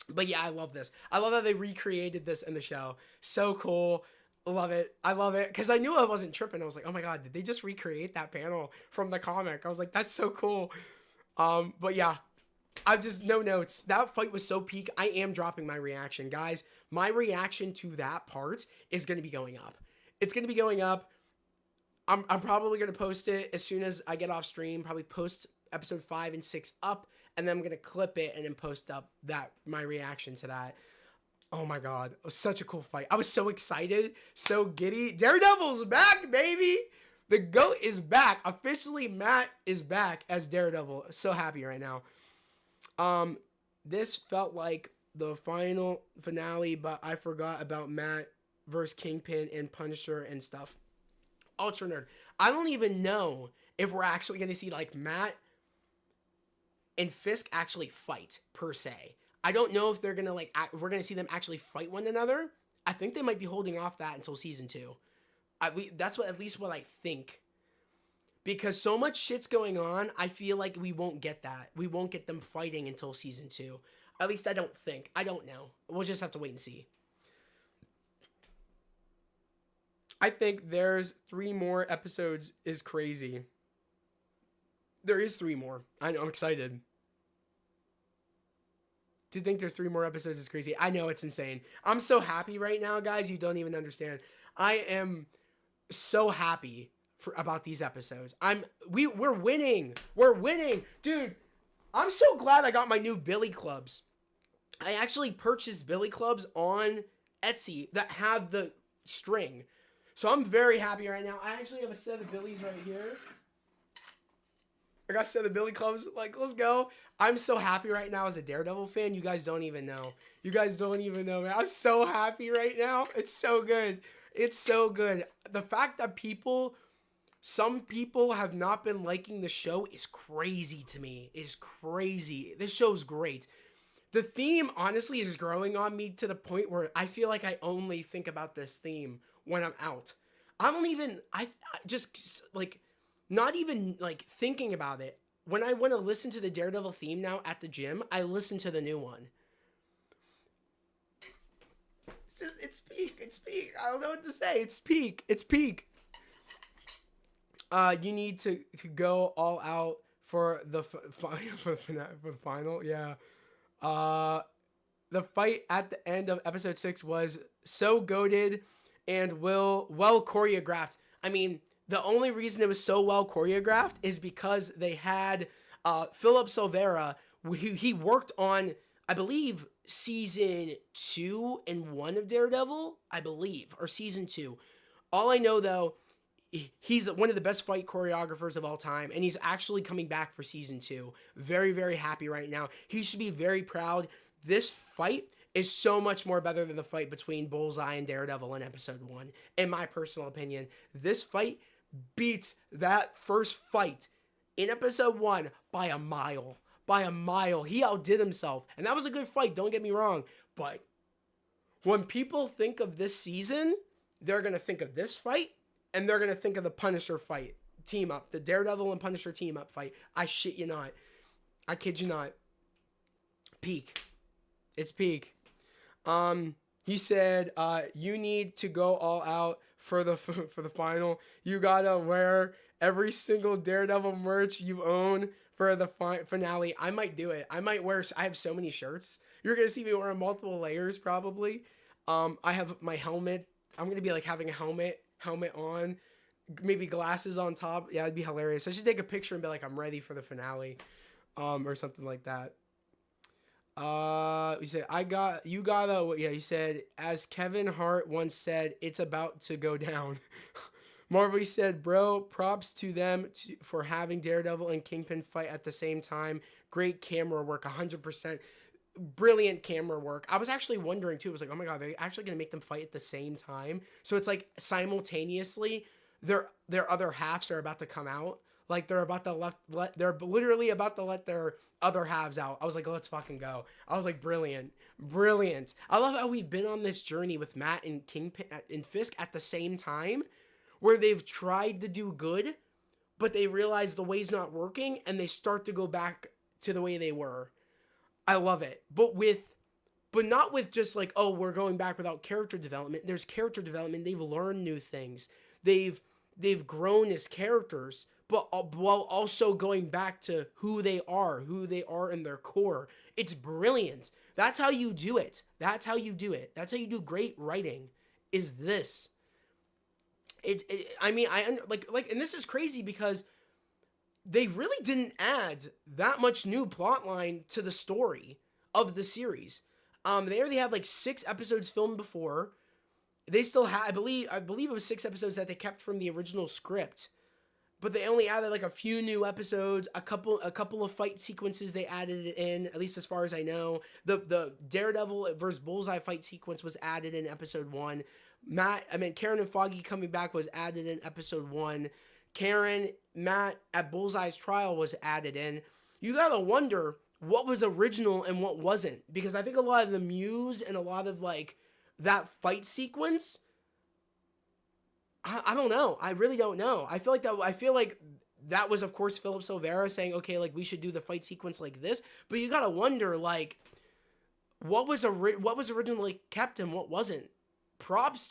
[SPEAKER 1] But yeah, I love this. I love how they recreated this in the show. So cool. Love it. I love it. Because I knew I wasn't tripping. I was like, oh my God, did they just recreate that panel from the comic? I was like, that's so cool. But yeah, no notes. That fight was so peak. I am dropping my reaction. Guys, my reaction to that part is going to be going up. It's going to be going up. I'm probably going to post it as soon as I get off stream. Probably post episode 5 and 6 up. And then I'm going to clip it and then post up my reaction to that. Oh my God. It was such a cool fight. I was so excited. So giddy. Daredevil's back, baby. The GOAT is back. Officially, Matt is back as Daredevil. So happy right now. This felt like the finale, but I forgot about Matt versus Kingpin and Punisher and stuff. Ultra Nerd. I don't even know if we're actually going to see like Matt and Fisk actually fight per se. I don't know if they're going to we're going to see them actually fight one another. I think they might be holding off that until season 2. That's at least what I think. Because so much shit's going on, I feel like we won't get that. We won't get them fighting until season 2. At least I don't think. I don't know. We'll just have to wait and see. I think there's 3 more episodes is crazy. There is 3 more. I know, I'm excited. Do you think there's 3 more episodes is crazy? I know, it's insane. I'm so happy right now, guys. You don't even understand. I am so happy about these episodes. We're winning. We're winning. Dude, I'm so glad I got my new billy clubs. I actually purchased billy clubs on Etsy that have the string. So I'm very happy right now. I actually have a set of billies right here. I got a set of billy clubs. Like, let's go. I'm so happy right now as a Daredevil fan. You guys don't even know. You guys don't even know, man. I'm so happy right now. It's so good. It's so good. The fact that some people have not been liking the show is crazy to me. It is crazy. This show's great. The theme honestly is growing on me to the point where I feel like I only think about this theme when I'm out. I don't even I just like not even like thinking about it. When I want to listen to the Daredevil theme now at the gym, I listen to the new one. It's peak. It's peak. I don't know what to say. It's peak. It's peak. You need to go all out for the for the final. Yeah. The fight at the end of episode 6 was so goated and well choreographed. I mean, the only reason it was so well choreographed is because they had Philip Silvera, who he worked on, I believe, season 2 and 1 of Daredevil, I believe, or season 2. All I know though, he's one of the best fight choreographers of all time, and he's actually coming back for season 2. Very, very happy right now. He should be very proud. This fight is so much more better than the fight between Bullseye and Daredevil in episode 1. In my personal opinion, this fight beats that first fight in episode 1 by a mile. By a mile. He outdid himself. And that was a good fight, don't get me wrong. But when people think of this season, they're going to think of this fight, and they're going to think of the Punisher fight team up. The Daredevil and Punisher team up fight. I shit you not. I kid you not. Peak. It's peak. He said, you need to go all out for the final. You gotta wear every single Daredevil merch you own for the finale. I might do it. I have so many shirts. You're gonna see me wearing multiple layers probably. I have my helmet. I'm gonna be like having a helmet on, maybe glasses on top. Yeah, it'd be hilarious. I should take a picture and be like, I'm ready for the finale, or something like that. He said, he said, as Kevin Hart once said, it's about to go down. Marvel said, bro, props to them for having Daredevil and Kingpin fight at the same time. Great camera work, 100%. Brilliant camera work. I was actually wondering too, I was like, oh my God, they're actually going to make them fight at the same time. So it's like simultaneously their other halves are about to come out. Like they're literally about to let their other halves out. I was like, let's fucking go. I was like, brilliant. I love how we've been on this journey with Matt and Kingpin and Fisk at the same time, where they've tried to do good, but they realize the way's not working and they start to go back to the way they were. I love it. But not with just like, oh, we're going back without character development. There's character development. They've learned new things. They've grown as characters, but while also going back to who they are in their core. It's brilliant. That's how you do it. That's how you do great writing, is this. And this is crazy because they really didn't add that much new plot line to the story of the series. They already had like 6 episodes filmed before. They still had, I believe it was 6 episodes that they kept from the original script, but they only added like a few new episodes, a couple of fight sequences they added in, at least as far as I know. The Daredevil versus Bullseye fight sequence was added in episode 1. Karen and Foggy coming back was added in episode 1. Matt at Bullseye's trial was added in. You gotta wonder what was original and what wasn't, because I think a lot of the muse and a lot of like that fight sequence, I don't know. I really don't know. I feel like that was, of course, Philip Silvera saying, okay, like we should do the fight sequence like this. But you gotta wonder, like, what was originally kept and what wasn't. Props,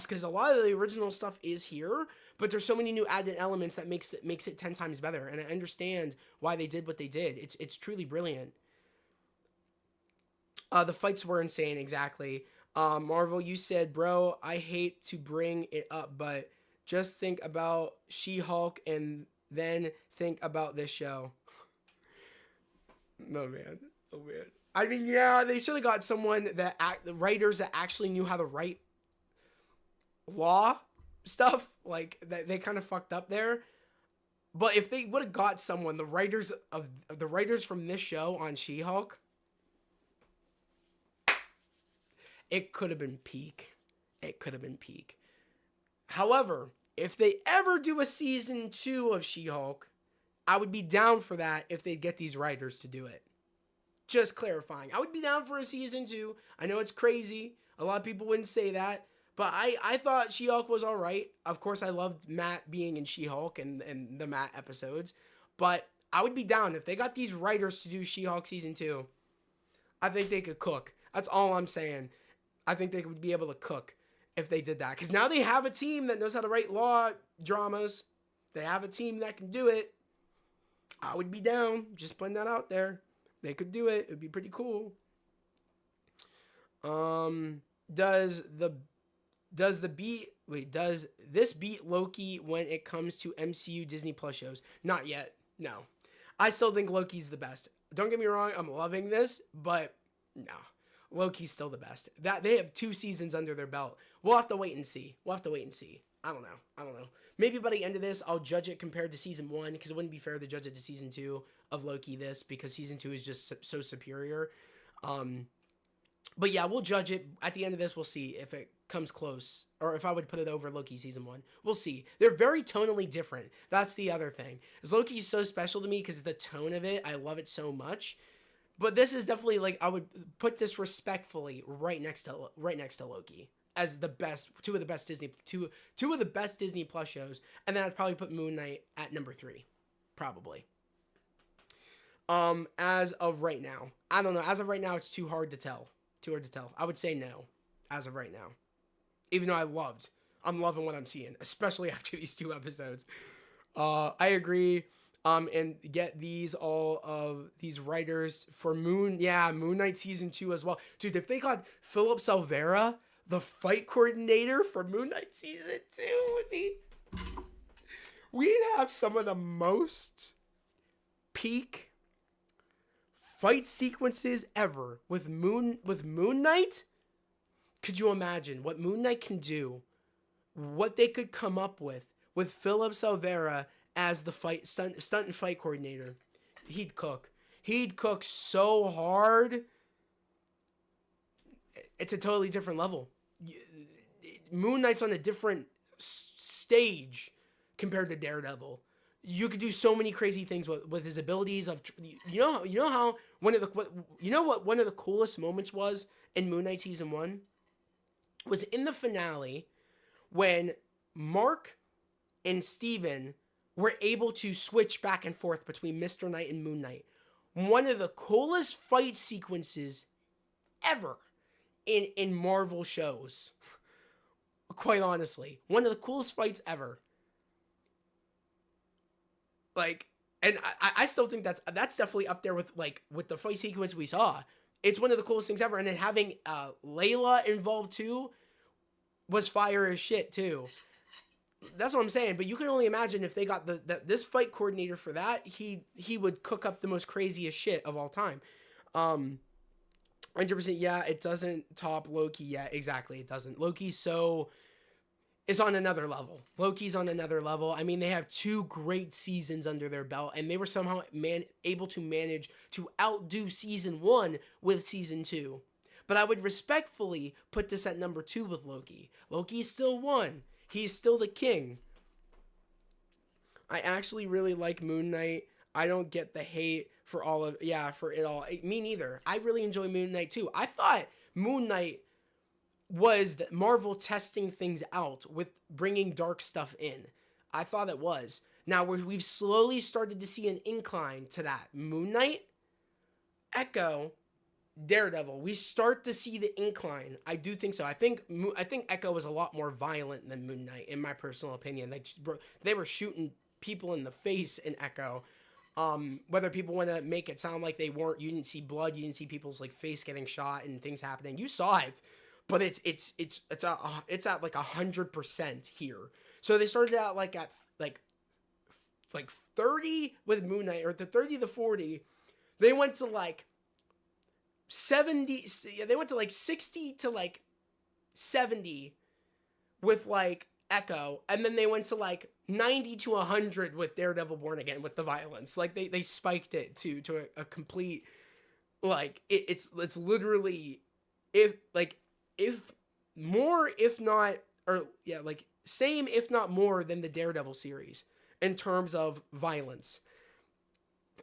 [SPEAKER 1] because a lot of the original stuff is here, but there's so many new added elements that makes it 10 times better. And I understand why they did what they did. It's truly brilliant. The fights were insane, exactly. Marvel, you said, bro, I hate to bring it up, but just think about She-Hulk and then think about this show. No, man. Oh, man. I mean, yeah, they should have got someone the writers that actually knew how to write law stuff. Like, they kind of fucked up there. But if they would have got someone, the writers from this show on She-Hulk, it could have been peak. However, if they ever do a season 2 of She-Hulk, I would be down for that if they get these writers to do it. Just clarifying. I would be down for a season 2. I know it's crazy. A lot of people wouldn't say that. But I thought She-Hulk was all right. Of course, I loved Matt being in She-Hulk and the Matt episodes. But I would be down if they got these writers to do She-Hulk season 2. I think they could cook. That's all I'm saying. I think they would be able to cook if they did that. Because now they have a team that knows how to write law dramas. They have a team that can do it. I would be down. Just putting that out there. They could do it. It would be pretty cool. Does this beat Loki when it comes to MCU Disney Plus shows? Not yet. No. I still think Loki's the best. Don't get me wrong, I'm loving this, but no. Loki's still the best. That they have 2 seasons under their belt. We'll have to wait and see. I don't know. Maybe by the end of this, I'll judge it compared to season 1, because it wouldn't be fair to judge it to season 2 of Loki because season 2 is just so superior. But yeah, we'll judge it. At the end of this, we'll see if it comes close, or if I would put it over Loki season 1. We'll see. They're very tonally different. That's the other thing. Is Loki's so special to me because the tone of it, I love it so much. But this is definitely, like, I would put this respectfully right next to Loki as the best, two of the best Disney Plus shows, and then I'd probably put Moon Knight at number 3, probably. As of right now, I don't know. As of right now, it's too hard to tell. I would say no, as of right now. Even though I'm loving what I'm seeing, especially after these 2 episodes. I agree. And get all of these writers for Moon Knight season 2 as well. Dude, if they got Philip Silvera, the fight coordinator for Moon Knight season 2, we'd have some of the most peak fight sequences ever with Moon Knight. Could you imagine what Moon Knight can do? What they could come up with Philip Silvera as the stunt and fight coordinator? He'd cook. He'd cook so hard. It's a totally different level. Moon Knight's on a different stage compared to Daredevil. You could do so many crazy things with his abilities of, how one of the coolest moments was in Moon Knight season 1 was in the finale when Mark and Steven were able to switch back and forth between Mr. Knight and Moon Knight. One of the coolest fight sequences ever in Marvel shows. Quite honestly, one of the coolest fights ever. Like, and I still think that's definitely up there with the fight sequence we saw. It's one of the coolest things ever. And then having Layla involved too was fire as shit too. That's what I'm saying. But you can only imagine if they got this fight coordinator for that, he would cook up the most craziest shit of all time. 100%. Yeah, it doesn't top Loki yet. Exactly, it doesn't. It's on another level. Loki's on another level. I mean, they have 2 great seasons under their belt, and they were somehow able to manage to outdo season 1 with season 2. But I would respectfully put this at number 2 with Loki. Loki's still 1. He's still the king. I actually really like Moon Knight. I don't get the hate for it all. Me neither. I really enjoy Moon Knight too. I thought Moon Knight was Marvel testing things out with bringing dark stuff in. I thought it was. Now we've slowly started to see an incline to that. Moon Knight, Echo, Daredevil. We start to see the incline. I do think so. I think Echo was a lot more violent than Moon Knight, in my personal opinion. They were shooting people in the face in Echo. Whether people want to make it sound like they weren't, you didn't see blood, you didn't see people's face getting shot and things happening. You saw it. But it's at like 100% here. So they started out at 30 with Moon Knight, or to 30 to 40. They went to 70. They went to 60 to 70 with Echo, and then they went to 90 to 100 with Daredevil Born Again with the violence. They spiked it to a complete it's literally if more, if not, same, if not more than the Daredevil series in terms of violence.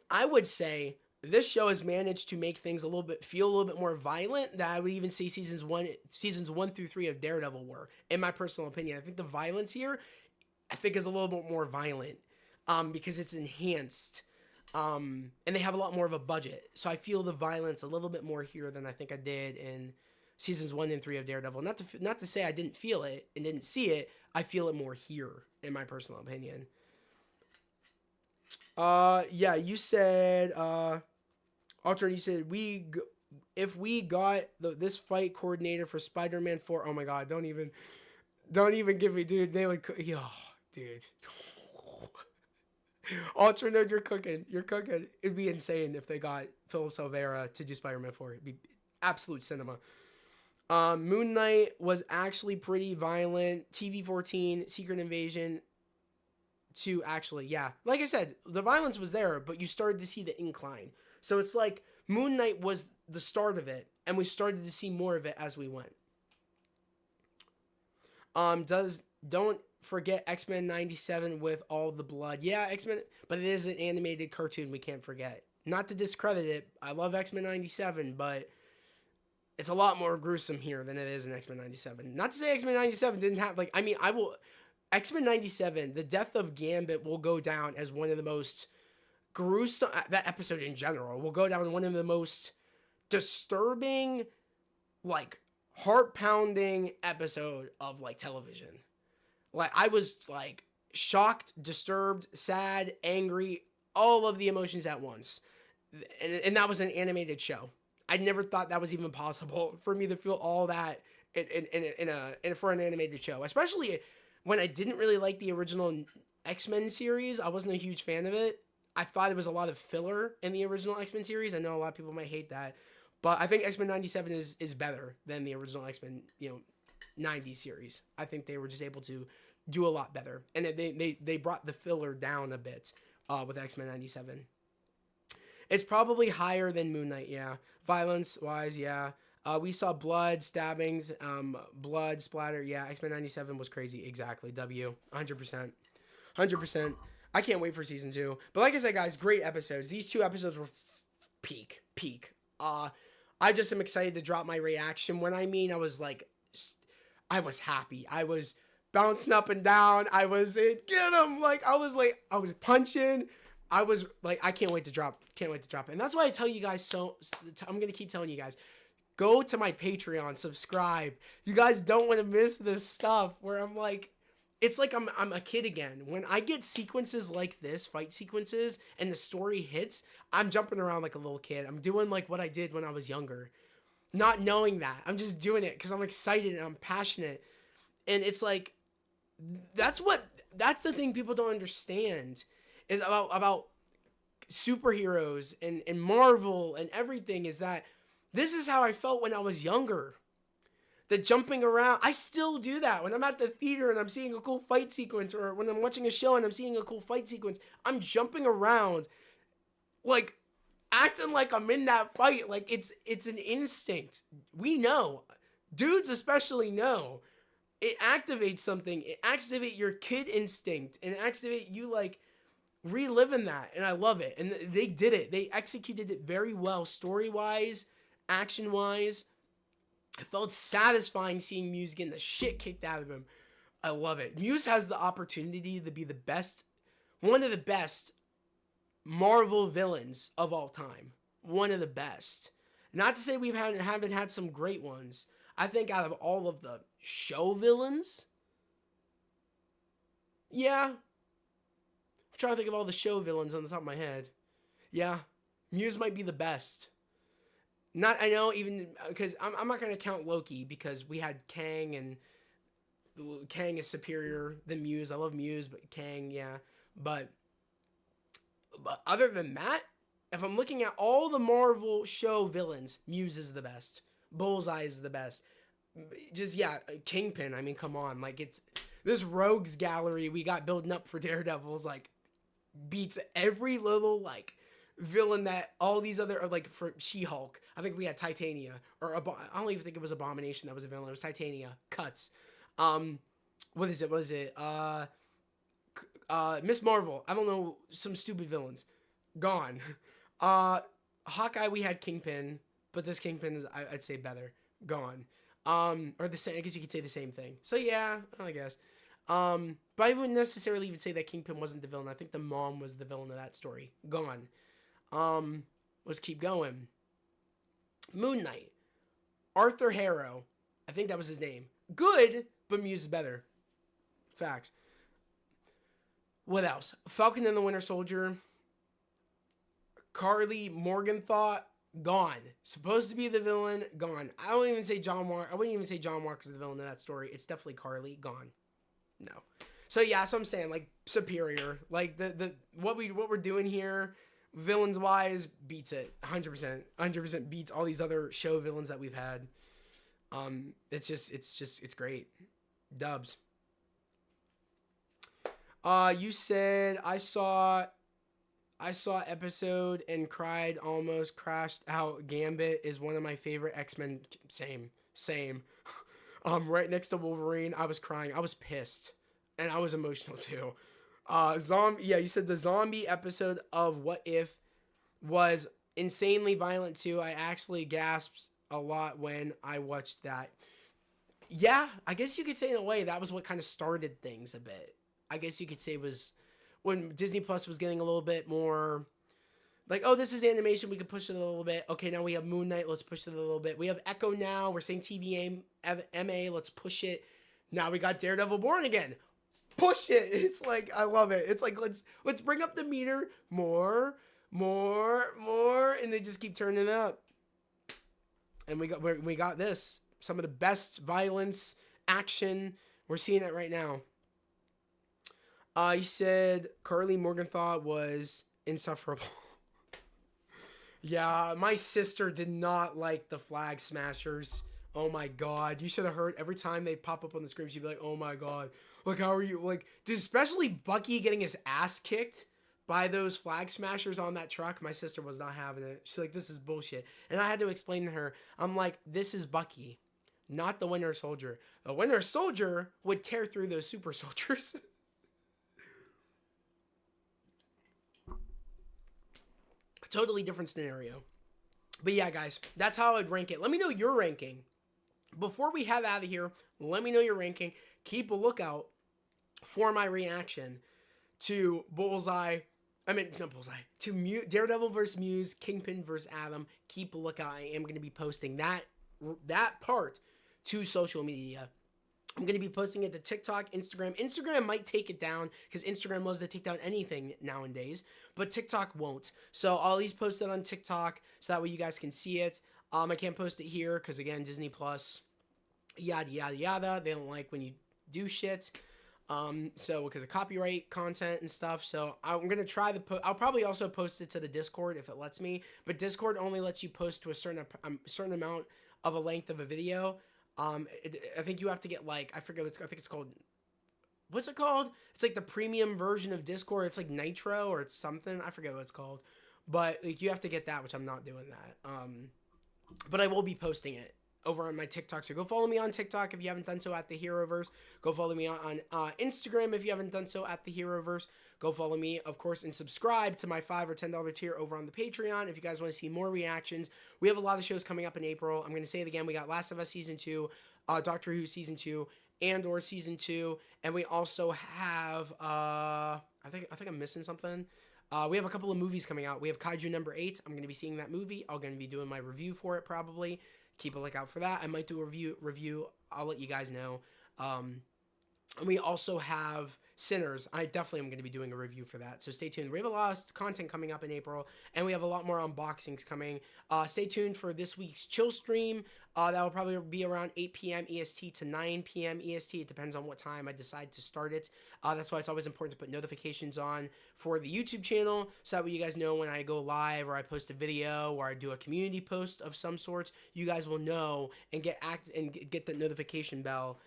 [SPEAKER 1] I would say this show has managed to make things feel a little bit more violent than I would even say seasons 1 through 3 of Daredevil were, in my personal opinion. I think the violence here, I think, is a little bit more violent, because it's enhanced, and they have a lot more of a budget. So I feel the violence a little bit more here than I think I did in seasons 1 and 3 of Daredevil. Not to say I didn't feel it and didn't see it. I feel it more here, in my personal opinion. Yeah, you said, Altern, you said if we got this fight coordinator for Spider-Man 4, oh my god, don't even give me, dude. They would, dude. Altern, no, you're cooking. It'd be insane if they got Philip Silvera to do Spider-Man 4. It'd be absolute cinema. Moon Knight was actually pretty violent. TV-14, Secret Invasion 2, actually, yeah. Like I said, the violence was there, but you started to see the incline. So it's like Moon Knight was the start of it, and we started to see more of it as we went. Don't forget X-Men 97 with all the blood. Yeah, X-Men, but it is an animated cartoon we can't forget. Not to discredit it, I love X-Men 97, but it's a lot more gruesome here than it is in X-Men 97. Not to say X-Men 97 didn't have, X-Men 97, the death of Gambit will go down as one of the most gruesome, that episode in general, will go down as one of the most disturbing, like, heart-pounding episode of, like, television. Like, I was, like, shocked, disturbed, sad, angry, all of the emotions at once. And that was an animated show. I never thought that was even possible for me to feel all that for an animated show. Especially when I didn't really like the original X-Men series. I wasn't a huge fan of it. I thought it was a lot of filler in the original X-Men series. I know a lot of people might hate that. But I think X-Men 97 is better than the original X-Men, 90 series. I think they were just able to do a lot better. And they brought the filler down a bit with X-Men 97. It's probably higher than Moon Knight, yeah. Violence-wise, yeah. We saw blood, stabbings, blood, splatter. Yeah, X-Men 97 was crazy. Exactly. W. 100%. 100%. I can't wait for season 2. But like I said, guys, great episodes. These 2 episodes were peak. I just am excited to drop my reaction. When I mean I was happy. I was bouncing up and down. I was get him. I was punching. I was like, I can't wait to drop it. And that's why I tell you guys, I'm going to keep telling you guys, go to my Patreon, subscribe. You guys don't want to miss this stuff where I'm like, it's like I'm a kid again. When I get sequences like this, fight sequences, and the story hits, I'm jumping around like a little kid. I'm doing like what I did when I was younger. Not knowing that. I'm just doing it because I'm excited and I'm passionate. And it's like, that's the thing people don't understand is about superheroes and Marvel and everything, is that this is how I felt when I was younger. The jumping around, I still do that. When I'm at the theater and I'm seeing a cool fight sequence, or when I'm watching a show and I'm seeing a cool fight sequence, I'm jumping around, like, acting like I'm in that fight. Like, it's an instinct. We know. Dudes especially know. It activates something. It activates your kid instinct. And it activates you, like, reliving that. And I love it. And they did it. They executed it very well, story-wise, action-wise. I felt satisfying seeing Muse getting the shit kicked out of him. I love it. Muse has the opportunity to be the best, one of the best Marvel villains of all time. One of the best. Not to say we haven't had some great ones. I think out of all of the show villains, yeah. I'm trying to think of all the show villains on the top of my head. Yeah, Muse might be the best. I know, even because I'm not going to count Loki, because we had Kang, and Kang is superior than Muse. I love Muse, but Kang, yeah. But other than that, if I'm looking at all the Marvel show villains, Muse is the best. Bullseye is the best. Just, yeah, Kingpin, I mean, come on. Like, it's this rogues gallery we got building up for Daredevils, like, beats every little, like, villain that all these other, like, for She-Hulk, I think we had Titania, or I don't even think it was Abomination that was a villain. It was Titania. Cuts. What is it? Miss Marvel. I don't know, some stupid villains. Gone. Hawkeye, we had Kingpin, but this Kingpin is, I'd say, better. Gone. Or the same. I guess you could say the same thing. So yeah, I guess. But I wouldn't necessarily even say that Kingpin wasn't the villain. I think the mom was the villain of that story. Gone. Let's keep going. Moon Knight. Arthur Harrow. I think that was his name. Good, but Muse is better. Facts. What else? Falcon and the Winter Soldier. Carly Morgenthau, gone. Supposed to be the villain, gone. I wouldn't even say John Walker's the villain of that story. It's definitely Carly, gone. No. So yeah, so I'm saying, like, superior. Like the what we're doing here, villains wise, beats it. 100%. 100% beats all these other show villains that we've had. It's great. Dubs. You said I saw episode and cried, almost crashed out. Gambit is one of my favorite X-Men. Same. Right next to Wolverine, I was crying. I was pissed, and I was emotional too. You said the zombie episode of What If was insanely violent too. I actually gasped a lot when I watched that. Yeah, I guess you could say in a way that was what kind of started things a bit. I guess you could say was when Disney Plus was getting a little bit more like, oh, this is animation, we can push it a little bit. Okay, now we have Moon Knight, let's push it a little bit. We have Echo now, we're saying TVA, MA, let's push it. Now we got Daredevil Born Again. Push it. It's like, I love it. It's like, let's bring up the meter more, and they just keep turning it up. And we got this. Some of the best violence, action. We're seeing it right now. You said Carly Morgenthau was insufferable. Yeah, my sister did not like the Flag Smashers. Oh my god. You should have heard every time they pop up on the screen, she'd be like, oh my god. Like, how are you? Like, dude, especially Bucky getting his ass kicked by those Flag Smashers on that truck. My sister was not having it. She's like, this is bullshit. And I had to explain to her, I'm like, this is Bucky, not the Winter Soldier. The Winter Soldier would tear through those super soldiers. Totally different scenario. But yeah, guys, that's how I'd rank it. Let me know your ranking. Before we head out of here, let me know your ranking. Keep a lookout for my reaction to Daredevil versus Muse, Kingpin versus Adam. Keep a lookout. I am going to be posting that part to social media. I'm going to be posting it to TikTok, Instagram. Instagram might take it down because Instagram loves to take down anything nowadays, but TikTok won't. So I'll at least post it on TikTok so that way you guys can see it. I can't post it here because, again, Disney Plus, yada, yada, yada. They don't like when you do shit. So because of copyright content and stuff. So I'm going to try I'll probably also post it to the Discord if it lets me, but Discord only lets you post to a certain amount of a length of a video. I think you have to get like, I think it's called, what's it called? It's like the premium version of Discord. It's like Nitro or it's something. I forget what it's called, but like you have to get that, which I'm not doing that. But I will be posting it over on my TikTok. So go follow me on TikTok if you haven't done so at the Heroverse. Go follow me on Instagram if you haven't done so at the Heroverse. Go follow me, of course, and subscribe to my $5 or $10 tier over on the Patreon if you guys want to see more reactions. We have a lot of shows coming up in April. I'm going to say it again. We got Last of Us Season 2, Doctor Who Season 2, Andor Season 2, and we also have, I think I'm missing something. We have a couple of movies coming out. We have Kaiju number 8. I'm going to be seeing that movie. I'm going to be doing my review for it probably. Keep a lookout for that. I might do a review. I'll let you guys know. And we also have Sinners. I definitely am going to be doing a review for that. So stay tuned. We have a lot of content coming up in April, and we have a lot more unboxings coming. Stay tuned for this week's chill stream. That will probably be around 8 p.m. EST to 9 p.m. EST. It depends on what time I decide to start it. That's why it's always important to put notifications on for the YouTube channel so that way you guys know when I go live or I post a video or I do a community post of some sort. You guys will know and get the notification bell.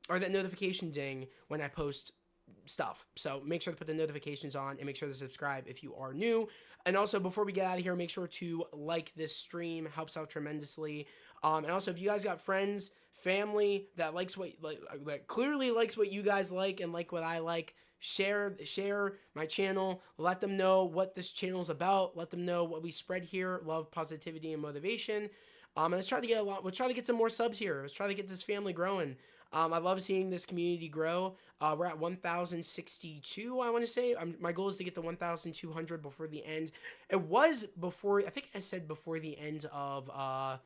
[SPEAKER 1] Or that notification ding when I post stuff. So make sure to put the notifications on and make sure to subscribe if you are new. And also, before we get out of here, make sure to like this stream. Helps out tremendously. And also, if you guys got friends, family that likes that clearly likes what you guys like and like what I like. Share my channel. Let them know what this channel is about. Let them know what we spread here: love, positivity, and motivation. And let's try to get Let's try to get some more subs here. Let's try to get this family growing. I love seeing this community grow. We're at 1,062, I want to say. My goal is to get to 1,200 before the end. It was before, I think I said before the end of, I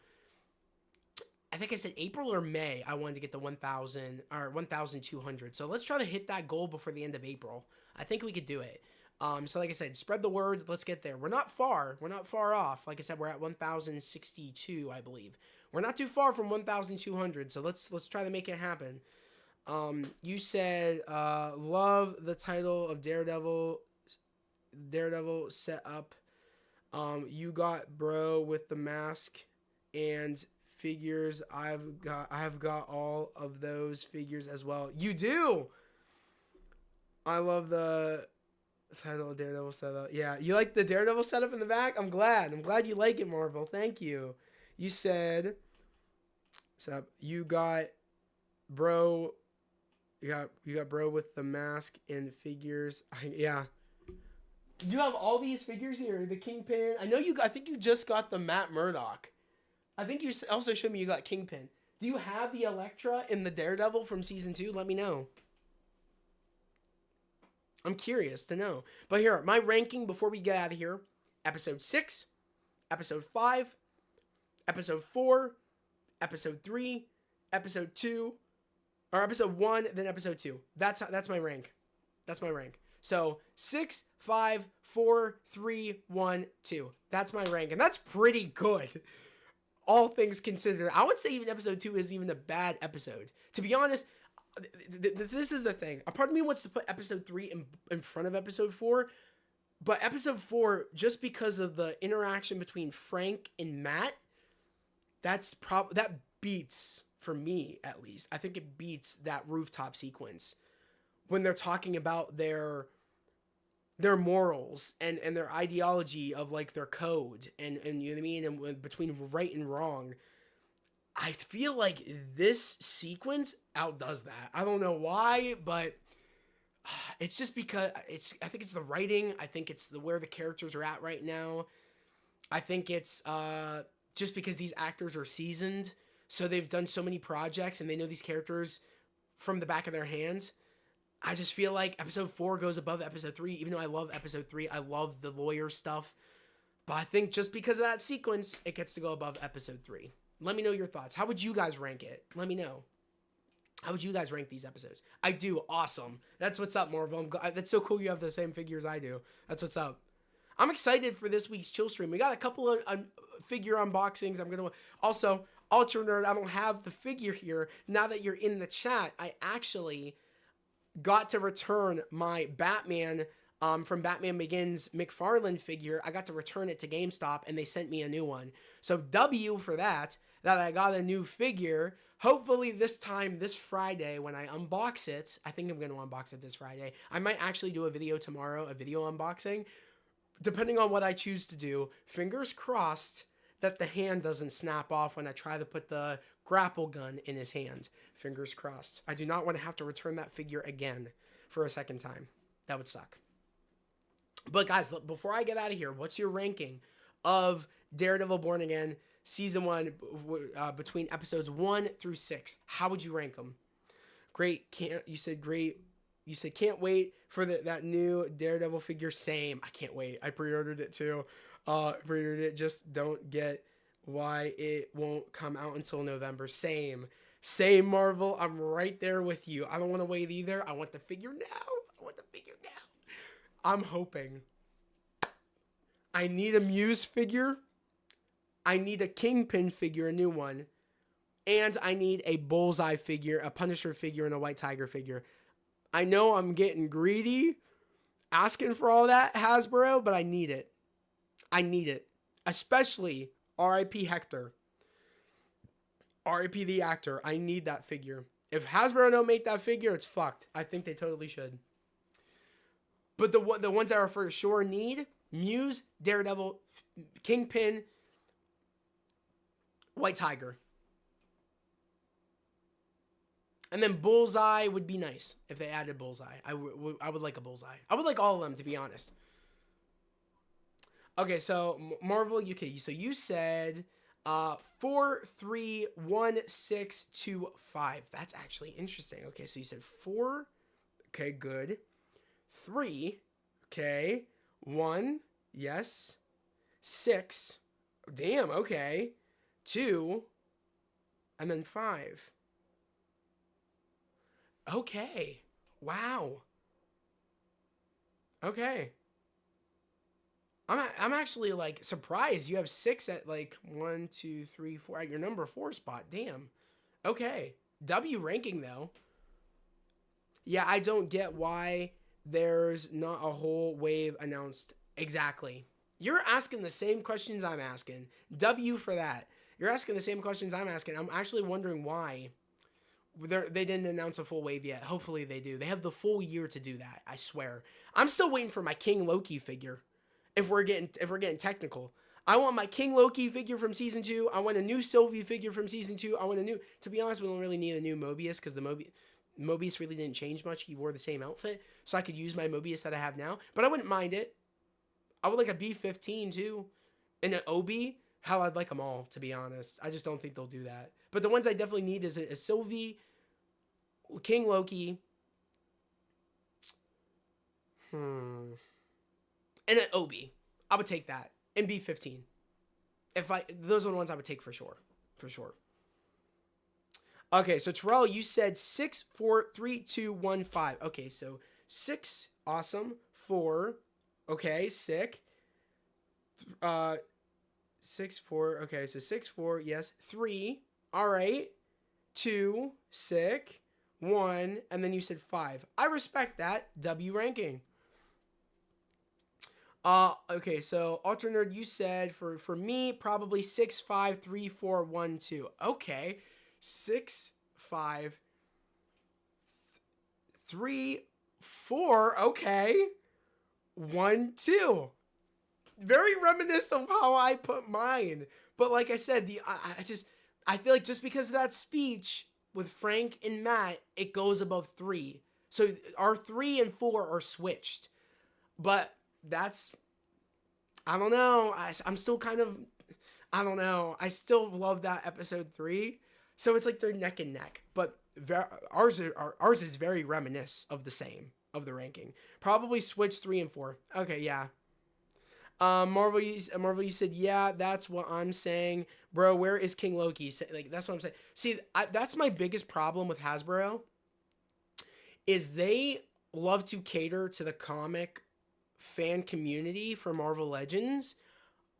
[SPEAKER 1] think I said April or May, I wanted to get to 1,000 or 1,200. So let's try to hit that goal before the end of April. I think we could do it. So like I said, spread the word. Let's get there. We're not far. We're not far off. Like I said, we're at 1,062, I believe. We're not too far from 1,200. So let's try to make it happen. You said, love the title of Daredevil set up. You got bro with the mask and figures. I've got all of those figures as well. You do. I love the title of Daredevil setup. Yeah, you like the Daredevil setup in the back? I'm glad you like it, Marvel. Thank you. You said, so you got bro. You got bro with the mask and figures. Yeah. You have all these figures here. The Kingpin. I think you just got the Matt Murdock. I think you also showed me you got Kingpin. Do you have the Elektra in the Daredevil from season 2? Let me know. I'm curious to know. But here, my ranking before we get out of here. Episode 6, Episode 5, Episode 4, Episode 3, Episode 2, or Episode 1, then Episode 2. That's my rank. That's my rank. So 6, 5, 4, 3, 1, 2. That's my rank. And that's pretty good. All things considered. I would say even Episode 2 is even a bad episode. To be honest, this is the thing. A part of me wants to put Episode 3 in front of Episode 4. But Episode 4, just because of the interaction between Frank and Matt, that beats, for me at least, I think it beats that rooftop sequence. When they're talking about their morals and their ideology of like their code and you know what I mean, and between right and wrong. I feel like this sequence outdoes that. I don't know why, but it's just because I think it's the writing. I think it's where the characters are at right now. I think it's just because these actors are seasoned, so they've done so many projects and they know these characters from the back of their hands. I just feel like Episode 4 goes above Episode 3, even though I love Episode 3. I love the lawyer stuff. But I think just because of that sequence, it gets to go above Episode 3. Let me know your thoughts. How would you guys rank it? Let me know. How would you guys rank these episodes? I do. Awesome. That's what's up, Marvel. That's so cool you have the same figures I do. That's what's up. I'm excited for this week's chill stream. We got a couple of figure unboxings. I'm going to... Also, Ultra Nerd, I don't have the figure here. Now that you're in the chat, I actually got to return my Batman from Batman Begins McFarlane figure. I got to return it to GameStop, and they sent me a new one. So W for that I got a new figure. Hopefully this Friday, when I unbox it, I think I'm going to unbox it this Friday. I might actually do a video tomorrow, a video unboxing. Depending on what I choose to do, fingers crossed that the hand doesn't snap off when I try to put the grapple gun in his hand. Fingers crossed. I do not want to have to return that figure again for a second time. That would suck. But guys, before I get out of here, what's your ranking of Daredevil Born Again Season 1 between episodes 1 through 6? How would you rank them? Great. You said can't wait for that new Daredevil figure. Same. I can't wait. I pre-ordered it too. Pre-ordered it. Just don't get why it won't come out until November. Same, Marvel. I'm right there with you. I don't want to wait either. I want the figure now. I'm hoping. I need a Muse figure. I need a Kingpin figure, a new one. And I need a Bullseye figure, a Punisher figure, and a White Tiger figure. I know I'm getting greedy, asking for all that, Hasbro, but I need it. Especially R.I.P. Hector. R.I.P. the actor. I need that figure. If Hasbro don't make that figure, it's fucked. I think they totally should. But the ones that are for sure need, Muse, Daredevil, Kingpin, White Tiger. And then Bullseye would be nice if they added Bullseye. I would like a Bullseye. I would like all of them, to be honest. Okay, so Marvel UK. So you said 4-3-1-6-2-5. That's actually interesting. Okay, so you said 4. Okay, good. 3. Okay. 1. Yes. 6. Damn, okay. 2. And then 5. Okay. Wow. Okay. I'm actually like surprised you have 6 at like 1, 2, 3, 4 at your number 4 spot. Damn. Okay. W ranking though. Yeah, I don't get why there's not a whole wave announced. Exactly. You're asking the same questions I'm asking. W for that. You're asking the same questions I'm asking. I'm actually wondering why they didn't announce a full wave yet. Hopefully they do. They have the full year to do that. I swear. I'm still waiting for my King Loki figure. If we're getting technical, I want my King Loki figure from season 2. I want a new Sylvie figure from season 2. I want a new. To be honest, we don't really need a new Mobius because the Mobius really didn't change much. He wore the same outfit, so I could use my Mobius that I have now. But I wouldn't mind it. I would like a B-15 too, and an OB. Hell, I'd like them all, to be honest. I just don't think they'll do that. But the ones I definitely need is a Sylvie, King Loki, and an OB. I would take that. And B-15. Those are the ones I would take for sure. For sure. Okay, so Terrell, you said 6, 4, 3, 2, 1, 5. Okay, so 6, awesome. 4, okay, sick. 6, 4, okay, so 6, 4, yes. 3, all right. 2, sick. 1, and then you said 5. I respect that. W ranking. Okay, so Ultra Nerd, you said for me probably 6, 5, 3, 4, 1, 2. Okay, 6, 5, 3, 4. Okay, 1, 2. Very reminiscent of how I put mine. But like I said, I feel like just because of that speech with Frank and Matt, it goes above 3. So our 3 and 4 are switched, but that's, I don't know. I'm still kind of, I don't know. I still love that episode 3. So it's like they're neck and neck. But ours is very reminiscent of the same, of the ranking. Probably switch 3 and 4. Okay, yeah. Marvel, you said, yeah, that's what I'm saying. Bro, where is King Loki? Like, that's what I'm saying. See, that's my biggest problem with Hasbro. Is they love to cater to the comic fan community for Marvel Legends,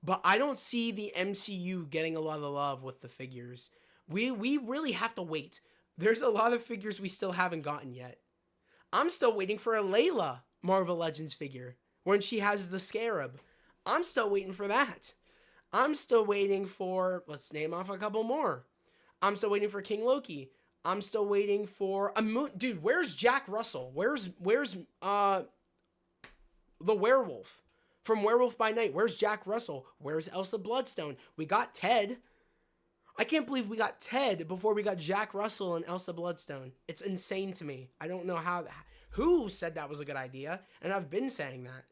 [SPEAKER 1] but I don't see the MCU getting a lot of love with the figures. We really have to wait. There's a lot of figures we still haven't gotten yet. I'm still waiting for a Layla Marvel Legends figure when she has the scarab. I'm still waiting for that. I'm still waiting for, let's name off a couple more. I'm still waiting for King Loki. I'm still waiting for a moon. Dude, where's Jack Russell? Where's the werewolf from Werewolf by Night? Where's Jack Russell? Where's Elsa Bloodstone? We got Ted. I can't believe we got Ted before we got Jack Russell and Elsa Bloodstone. It's insane to me. I don't know who said that was a good idea, and I've been saying that.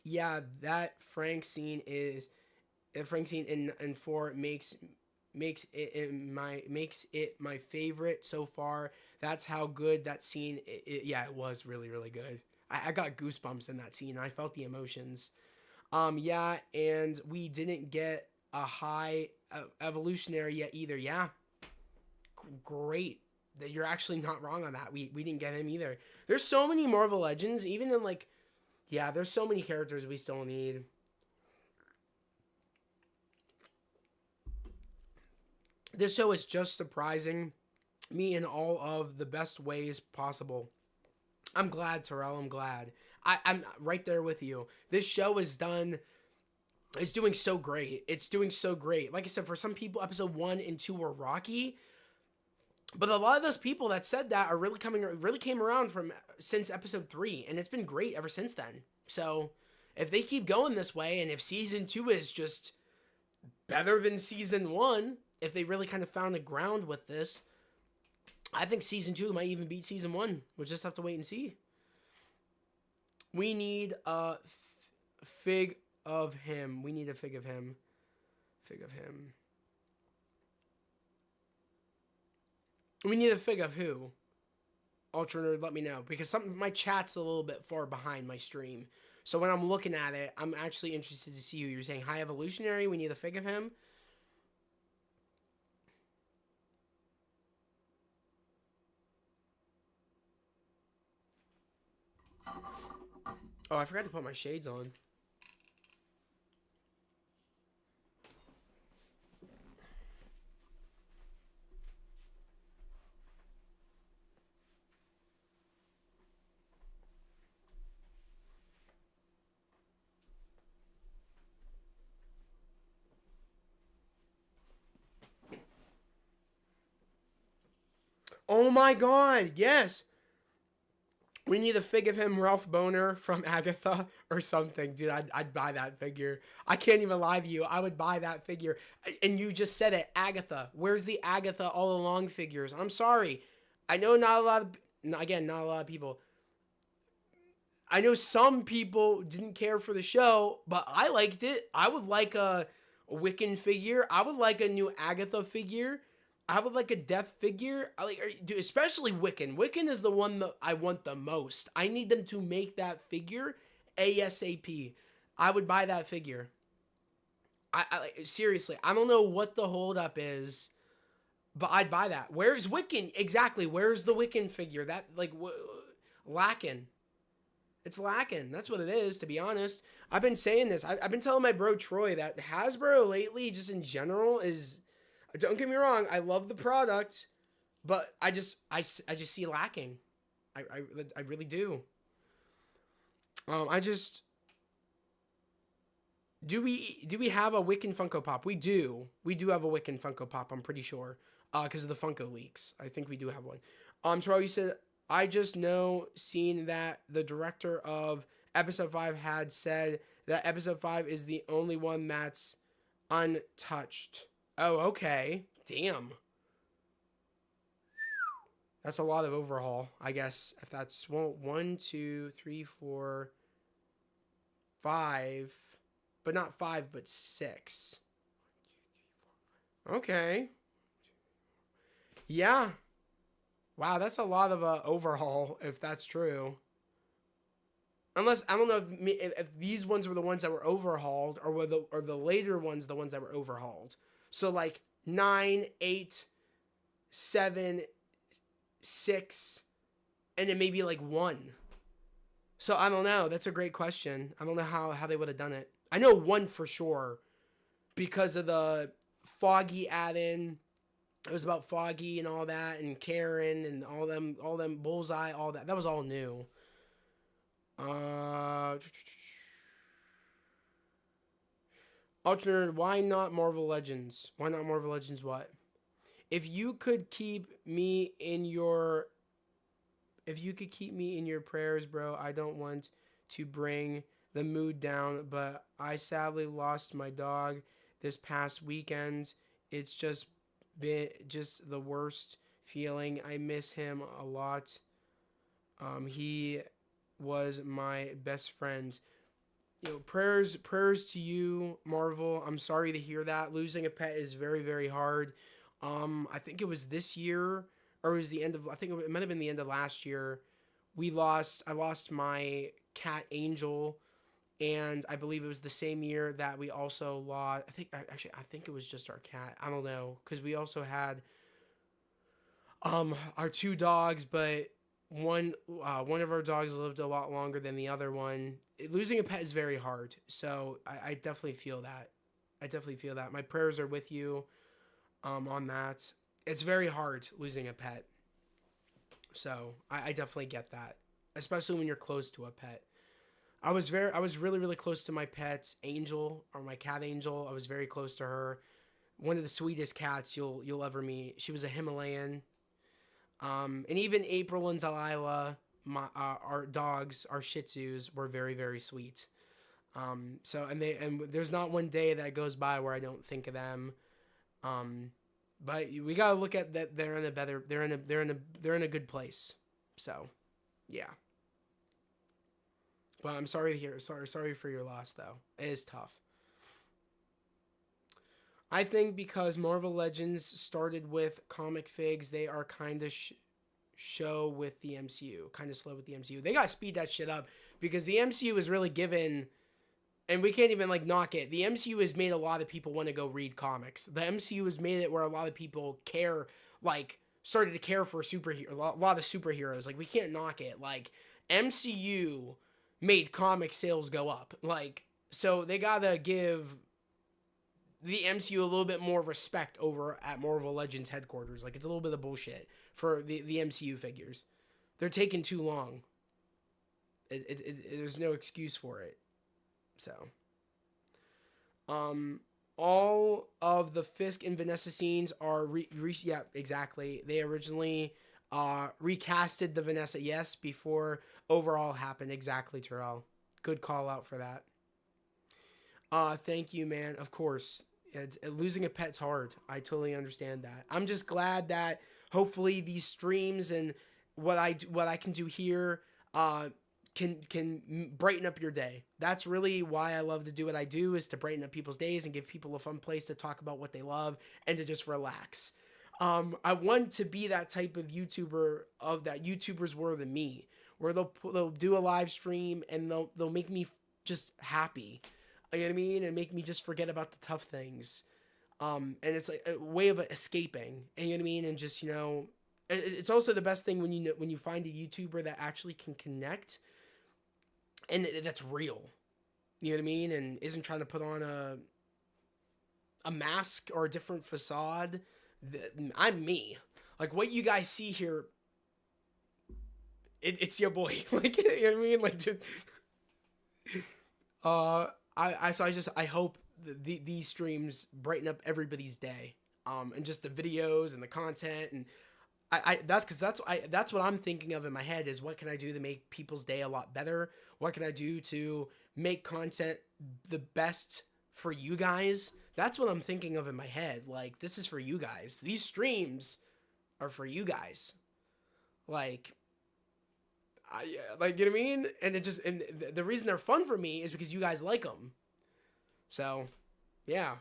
[SPEAKER 1] Yeah, that Frank scene in 4 makes it my favorite so far. That's how good that scene. Yeah, it was really, really good. I got goosebumps in that scene. I felt the emotions. Yeah, and we didn't get a high evolutionary yet either. Yeah, great. You're actually not wrong on that. We didn't get him either. There's so many Marvel Legends, even in like, yeah, there's so many characters we still need. This show is just surprising me in all of the best ways possible. I'm glad, Terrell. I'm glad. I'm right there with you. This show is doing so great. It's doing so great. Like I said, for some people, episode 1 and 2 were rocky. But a lot of those people that said that are really came around since episode 3. And it's been great ever since then. So if they keep going this way, and if season 2 is just better than season 1, if they really kind of found the ground with this, I think season 2 might even beat season 1. We'll just have to wait and see. We need a fig of him. We need a fig of him. Fig of him. We need a fig of who? Ultra Nerd, let me know. Because my chat's a little bit far behind my stream. So when I'm looking at it, I'm actually interested to see who you're saying. High Evolutionary, we need a fig of him. Oh, I forgot to put my shades on. Oh my god, yes! We need a fig of him, Ralph Boner from Agatha or something. Dude, I'd buy that figure. I can't even lie to you. I would buy that figure. And you just said it, Agatha. Where's the Agatha all along figures? I'm sorry. I know not a lot of... Again, not a lot of people. I know some people didn't care for the show, but I liked it. I would like a Wiccan figure. I would like a new Agatha figure. I would like a Death figure. I like, dude, especially Wiccan. Wiccan is the one that I want the most. I need them to make that figure ASAP. I would buy that figure. I seriously, I don't know what the holdup is, but I'd buy that. Where's Wiccan? Exactly. Where's the Wiccan figure? That, like, lacking. It's lacking. That's what it is, to be honest. I've been saying this. I've been telling my bro Troy that Hasbro lately, just in general, is... Don't get me wrong, I love the product, but I just see lacking. I really do. Do we have a Wiccan Funko Pop? We do. We do have a Wiccan Funko Pop, I'm pretty sure. Because of the Funko leaks. I think we do have one. Terrell, you said, I just know seeing that the director of episode 5 had said that episode 5 is the only one that's untouched. Oh, okay. Damn. That's a lot of overhaul, I guess. If that's 1, 2, 3, 4, 5. But not 5, but 6. Okay. Yeah. Wow, that's a lot of overhaul, if that's true. Unless, I don't know if these ones were the ones that were overhauled, or were the later ones the ones that were overhauled. So, like, 9, 8, 7, 6, and then maybe, like, 1. So, I don't know. That's a great question. I don't know how they would have done it. I know 1 for sure, because of the Foggy add-in. It was about Foggy and all that, and Karen, and all them Bullseye, all that. That was all new. Alternate, why not Marvel Legends? Why not Marvel Legends what? If you could keep me in your prayers, bro, I don't want to bring the mood down, but I sadly lost my dog this past weekend. It's just been the worst feeling. I miss him a lot. He was my best friend. You know, prayers to you, Marvel. I'm sorry to hear that. Losing a pet is very, very hard. I think it was this year, or it was the end of, I think it might have been the end of last year. I lost my cat Angel, and I believe it was the same year that we also lost, I think it was just our cat. I don't know, because we also had our 2 dogs, but one of our dogs lived a lot longer than the other one. Losing a pet is very hard, so I definitely feel that. My prayers are with you on that. It's very hard losing a pet, so I definitely get that, especially when you're close to a pet. I was really, really close to my pet Angel, or my cat Angel. I was very close to her. One of the sweetest cats you'll ever meet. She was a Himalayan. And even April and Delilah, our dogs, our Shih Tzus, were very, very sweet. So and there's not one day that goes by where I don't think of them. But we gotta look at that. They're in a better. They're in a good place. So, yeah. But I'm sorry to hear. Sorry for your loss, though. It is tough. I think because Marvel Legends started with comic figs, they are kind of show with the MCU, kind of slow with the MCU. They gotta speed that shit up because the MCU is really given, and we can't even like knock it. The MCU has made a lot of people want to go read comics. The MCU has made it where a lot of people care, like started to care for superhero, a lot of superheroes. Like we can't knock it. Like MCU made comic sales go up. Like so they gotta give the MCU a little bit more respect over at Marvel Legends headquarters. Like it's a little bit of bullshit for the MCU figures. They're taking too long. There's no excuse for it. So, all of the Fisk and Vanessa scenes are yeah, exactly. They originally recasted the Vanessa, yes, before Overall happened. Exactly, Terrell. Good call out for that. Thank you, man. Of course. Losing a pet's hard. I totally understand that. I'm just glad that hopefully these streams and what I can do here can brighten up your day. That's really why I love to do what I do, is to brighten up people's days and give people a fun place to talk about what they love and to just relax. I want to be that type of YouTuber that YouTubers were than me, where they'll do a live stream and they'll make me just happy. You know what I mean? And make me just forget about the tough things. And it's like a way of escaping. And you know what I mean? And just, it's also the best thing when you find a YouTuber that actually can connect and that's real. You know what I mean? And isn't trying to put on a mask or a different facade. I'm me. Like what you guys see here, it's your boy. Like, you know what I mean? Like just I hope these streams brighten up everybody's day, and just the videos and the content, and that's what I'm thinking of in my head is what can I do to make people's day a lot better? What can I do to make content the best for you guys? That's what I'm thinking of in my head. Like this is for you guys. These streams are for you guys. Like you know what I mean? And the reason they're fun for me is because you guys like them. So, yeah.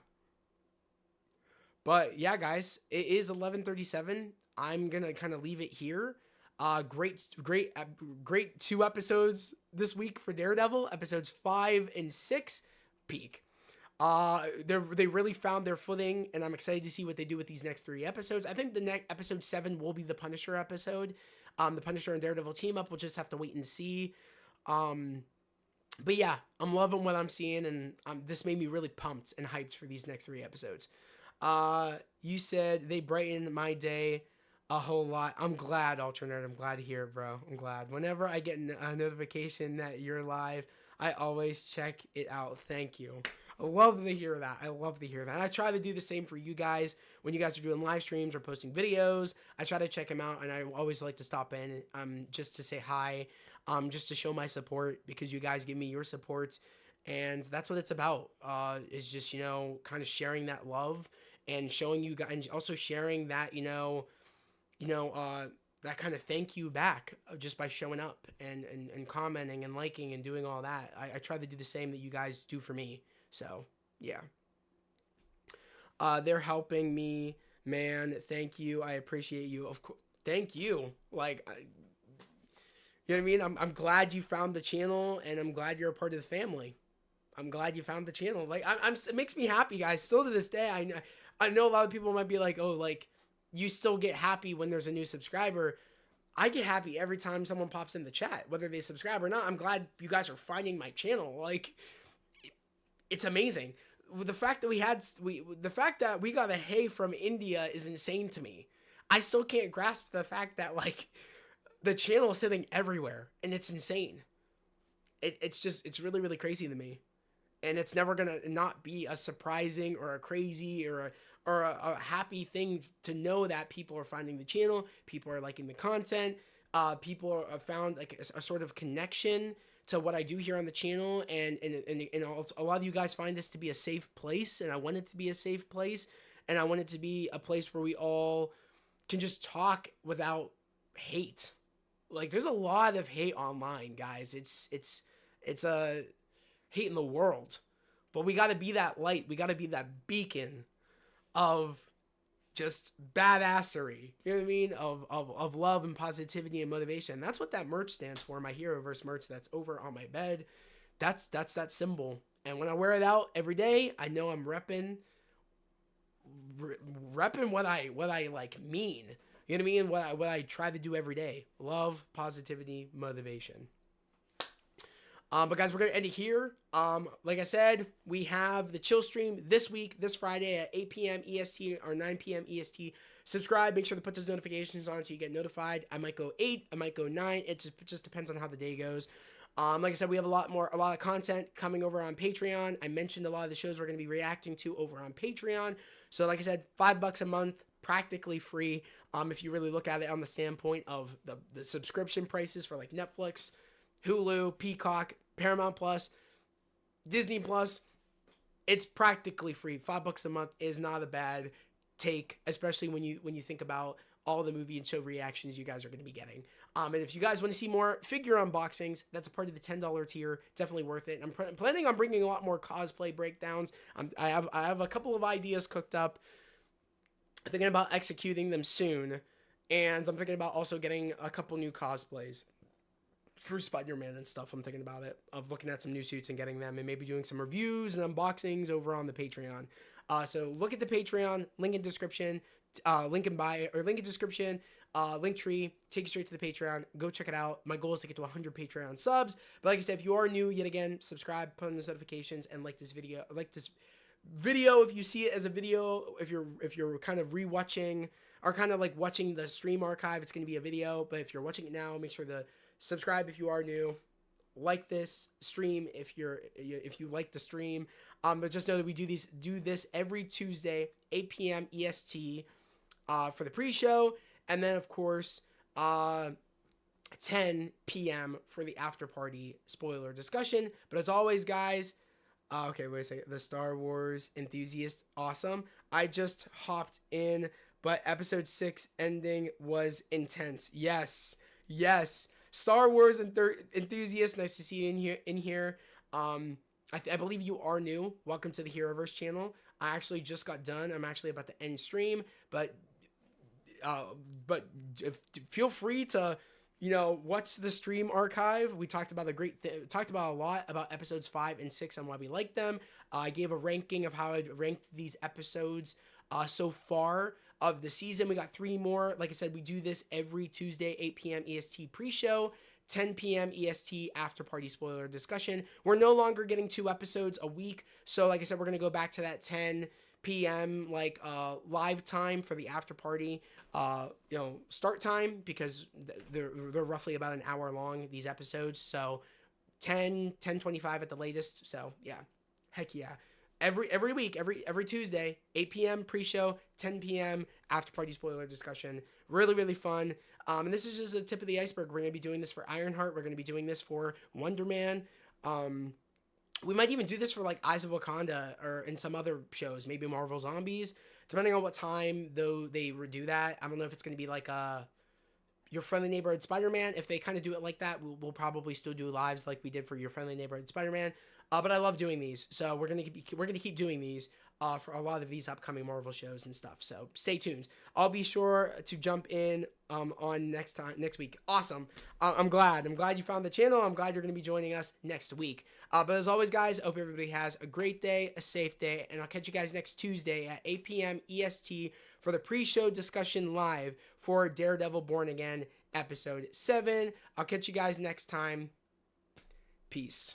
[SPEAKER 1] But yeah, guys, it is 11:37. I'm gonna kind of leave it here. Great 2 episodes this week for Daredevil. Episodes 5 and 6, peak. They really found their footing, and I'm excited to see what they do with these next 3 episodes. I think the next episode 7 will be the Punisher episode. The Punisher and Daredevil team up. We'll just have to wait and see. But yeah, I'm loving what I'm seeing, and this made me really pumped and hyped for these next 3 episodes. You said they brighten my day a whole lot. I'm glad, Alternate. I'm glad to hear it, bro. I'm glad. Whenever I get a notification that you're live, I always check it out. Thank you. I love to hear that. And I try to do the same for you guys when you guys are doing live streams or posting videos. I try to check them out, and I always like to stop in just to say hi, just to show my support because you guys give me your support, and that's what it's about. Is just kind of sharing that love and showing you guys, and also sharing that that kind of thank you back just by showing up and commenting and liking and doing all that. I try to do the same that you guys do for me. So, yeah. They're helping me, man. Thank you. I appreciate you. Of course. Thank you. Like, you know what I mean? I'm glad you found the channel, and I'm glad you're a part of the family. I'm glad you found the channel. Like, it makes me happy, guys. Still to this day, I know a lot of people might be like, oh, like, you still get happy when there's a new subscriber. I get happy every time someone pops in the chat, whether they subscribe or not. I'm glad you guys are finding my channel. Like, it's amazing. The fact that we got a hey from India is insane to me. I still can't grasp the fact that like the channel is sitting everywhere, and it's insane. It's really, really crazy to me, and it's never gonna not be a surprising or a crazy or a happy thing to know that people are finding the channel, people are liking the content, people have found like a sort of connection to what I do here on the channel, and a lot of you guys find this to be a safe place, and I want it to be a safe place, and I want it to be a place where we all can just talk without hate. Like, there's a lot of hate online, guys. It's a hate in the world, but we got to be that light. We got to be that beacon of just badassery. You know what I mean? Of love and positivity and motivation. That's what that merch stands for. My Heroverse merch that's over on my bed. That's that symbol. And when I wear it out every day, I know I'm repping what I like mean. You know what I mean? What I try to do every day. Love, positivity, motivation. But guys, we're going to end it here. Like I said, we have the chill stream this week, this Friday at 8 p.m. EST or 9 p.m. EST. Subscribe. Make sure to put those notifications on so you get notified. I might go 8. I might go 9. It just depends on how the day goes. Like I said, we have a lot of content coming over on Patreon. I mentioned a lot of the shows we're going to be reacting to over on Patreon. So like I said, $5 a month, practically free. If you really look at it on the standpoint of the subscription prices for like Netflix, Hulu, Peacock, Paramount Plus, Disney Plus, it's practically free. $5 a month is not a bad take, especially when you think about all the movie and show reactions you guys are going to be getting. And if you guys want to see more figure unboxings, that's a part of the $10 tier. Definitely worth it. And I'm planning on bringing a lot more cosplay breakdowns. I have a couple of ideas cooked up. I'm thinking about executing them soon, and I'm thinking about also getting a couple new cosplays for Spider-Man and stuff. I'm thinking about it, of looking at some new suits and getting them, and maybe doing some reviews and unboxings over on the Patreon. So look at the Patreon, link in description, link in description, link tree, take you straight to the Patreon. Go check it out. My goal is to get to 100 Patreon subs. But like I said, if you are new, yet again, subscribe, put on those notifications, and like this video. If you see it as a video, if you're kind of rewatching or kind of like watching the stream archive, it's going to be a video. But if you're watching it now, make sure to subscribe if you are new. Like this stream if you like the stream. But just know that we do this every Tuesday, 8 p.m. EST, for the pre-show, and then of course 10 p.m. for the after party spoiler discussion. But as always, guys, okay, wait a second. The Star Wars enthusiast, awesome. I just hopped in, but episode 6 ending was intense. Yes. Star Wars enthusiast, nice to see you in here. I believe you are new. Welcome to the Heroverse channel. I actually just got done. I'm actually about to end stream, but feel free to, watch the stream archive. We talked about a lot about episodes 5 and 6 and why we like them. I gave a ranking of how I'd ranked these episodes so far of the season. We got 3 more. Like I said, we do this every Tuesday, 8 p.m. EST pre-show, 10 p.m. EST after party spoiler discussion. We're no longer getting 2 episodes a week. So like I said, we're going to go back to that 10 p.m. Live time for the after party, start time, because they're roughly about an hour long, these episodes. So 10:25 at the latest. So yeah, heck yeah. Every week, every Tuesday, 8 p.m. pre-show, 10 p.m. after party spoiler discussion. Really, really fun. And this is just the tip of the iceberg. We're going to be doing this for Ironheart. We're going to be doing this for Wonder Man. We might even do this for like Eyes of Wakanda or in some other shows, maybe Marvel Zombies, depending on what time though they do that. I don't know if it's going to be like Your Friendly Neighborhood Spider-Man. If they kind of do it like that, we'll probably still do lives like we did for Your Friendly Neighborhood Spider-Man. But I love doing these, so we're gonna keep doing these for a lot of these upcoming Marvel shows and stuff. So stay tuned. I'll be sure to jump in on next week. Awesome. I'm glad you found the channel. I'm glad you're gonna be joining us next week. But as always, guys, I hope everybody has a great day, a safe day, and I'll catch you guys next Tuesday at 8 p.m. EST for the pre-show discussion live for Daredevil Born Again episode 7. I'll catch you guys next time. Peace.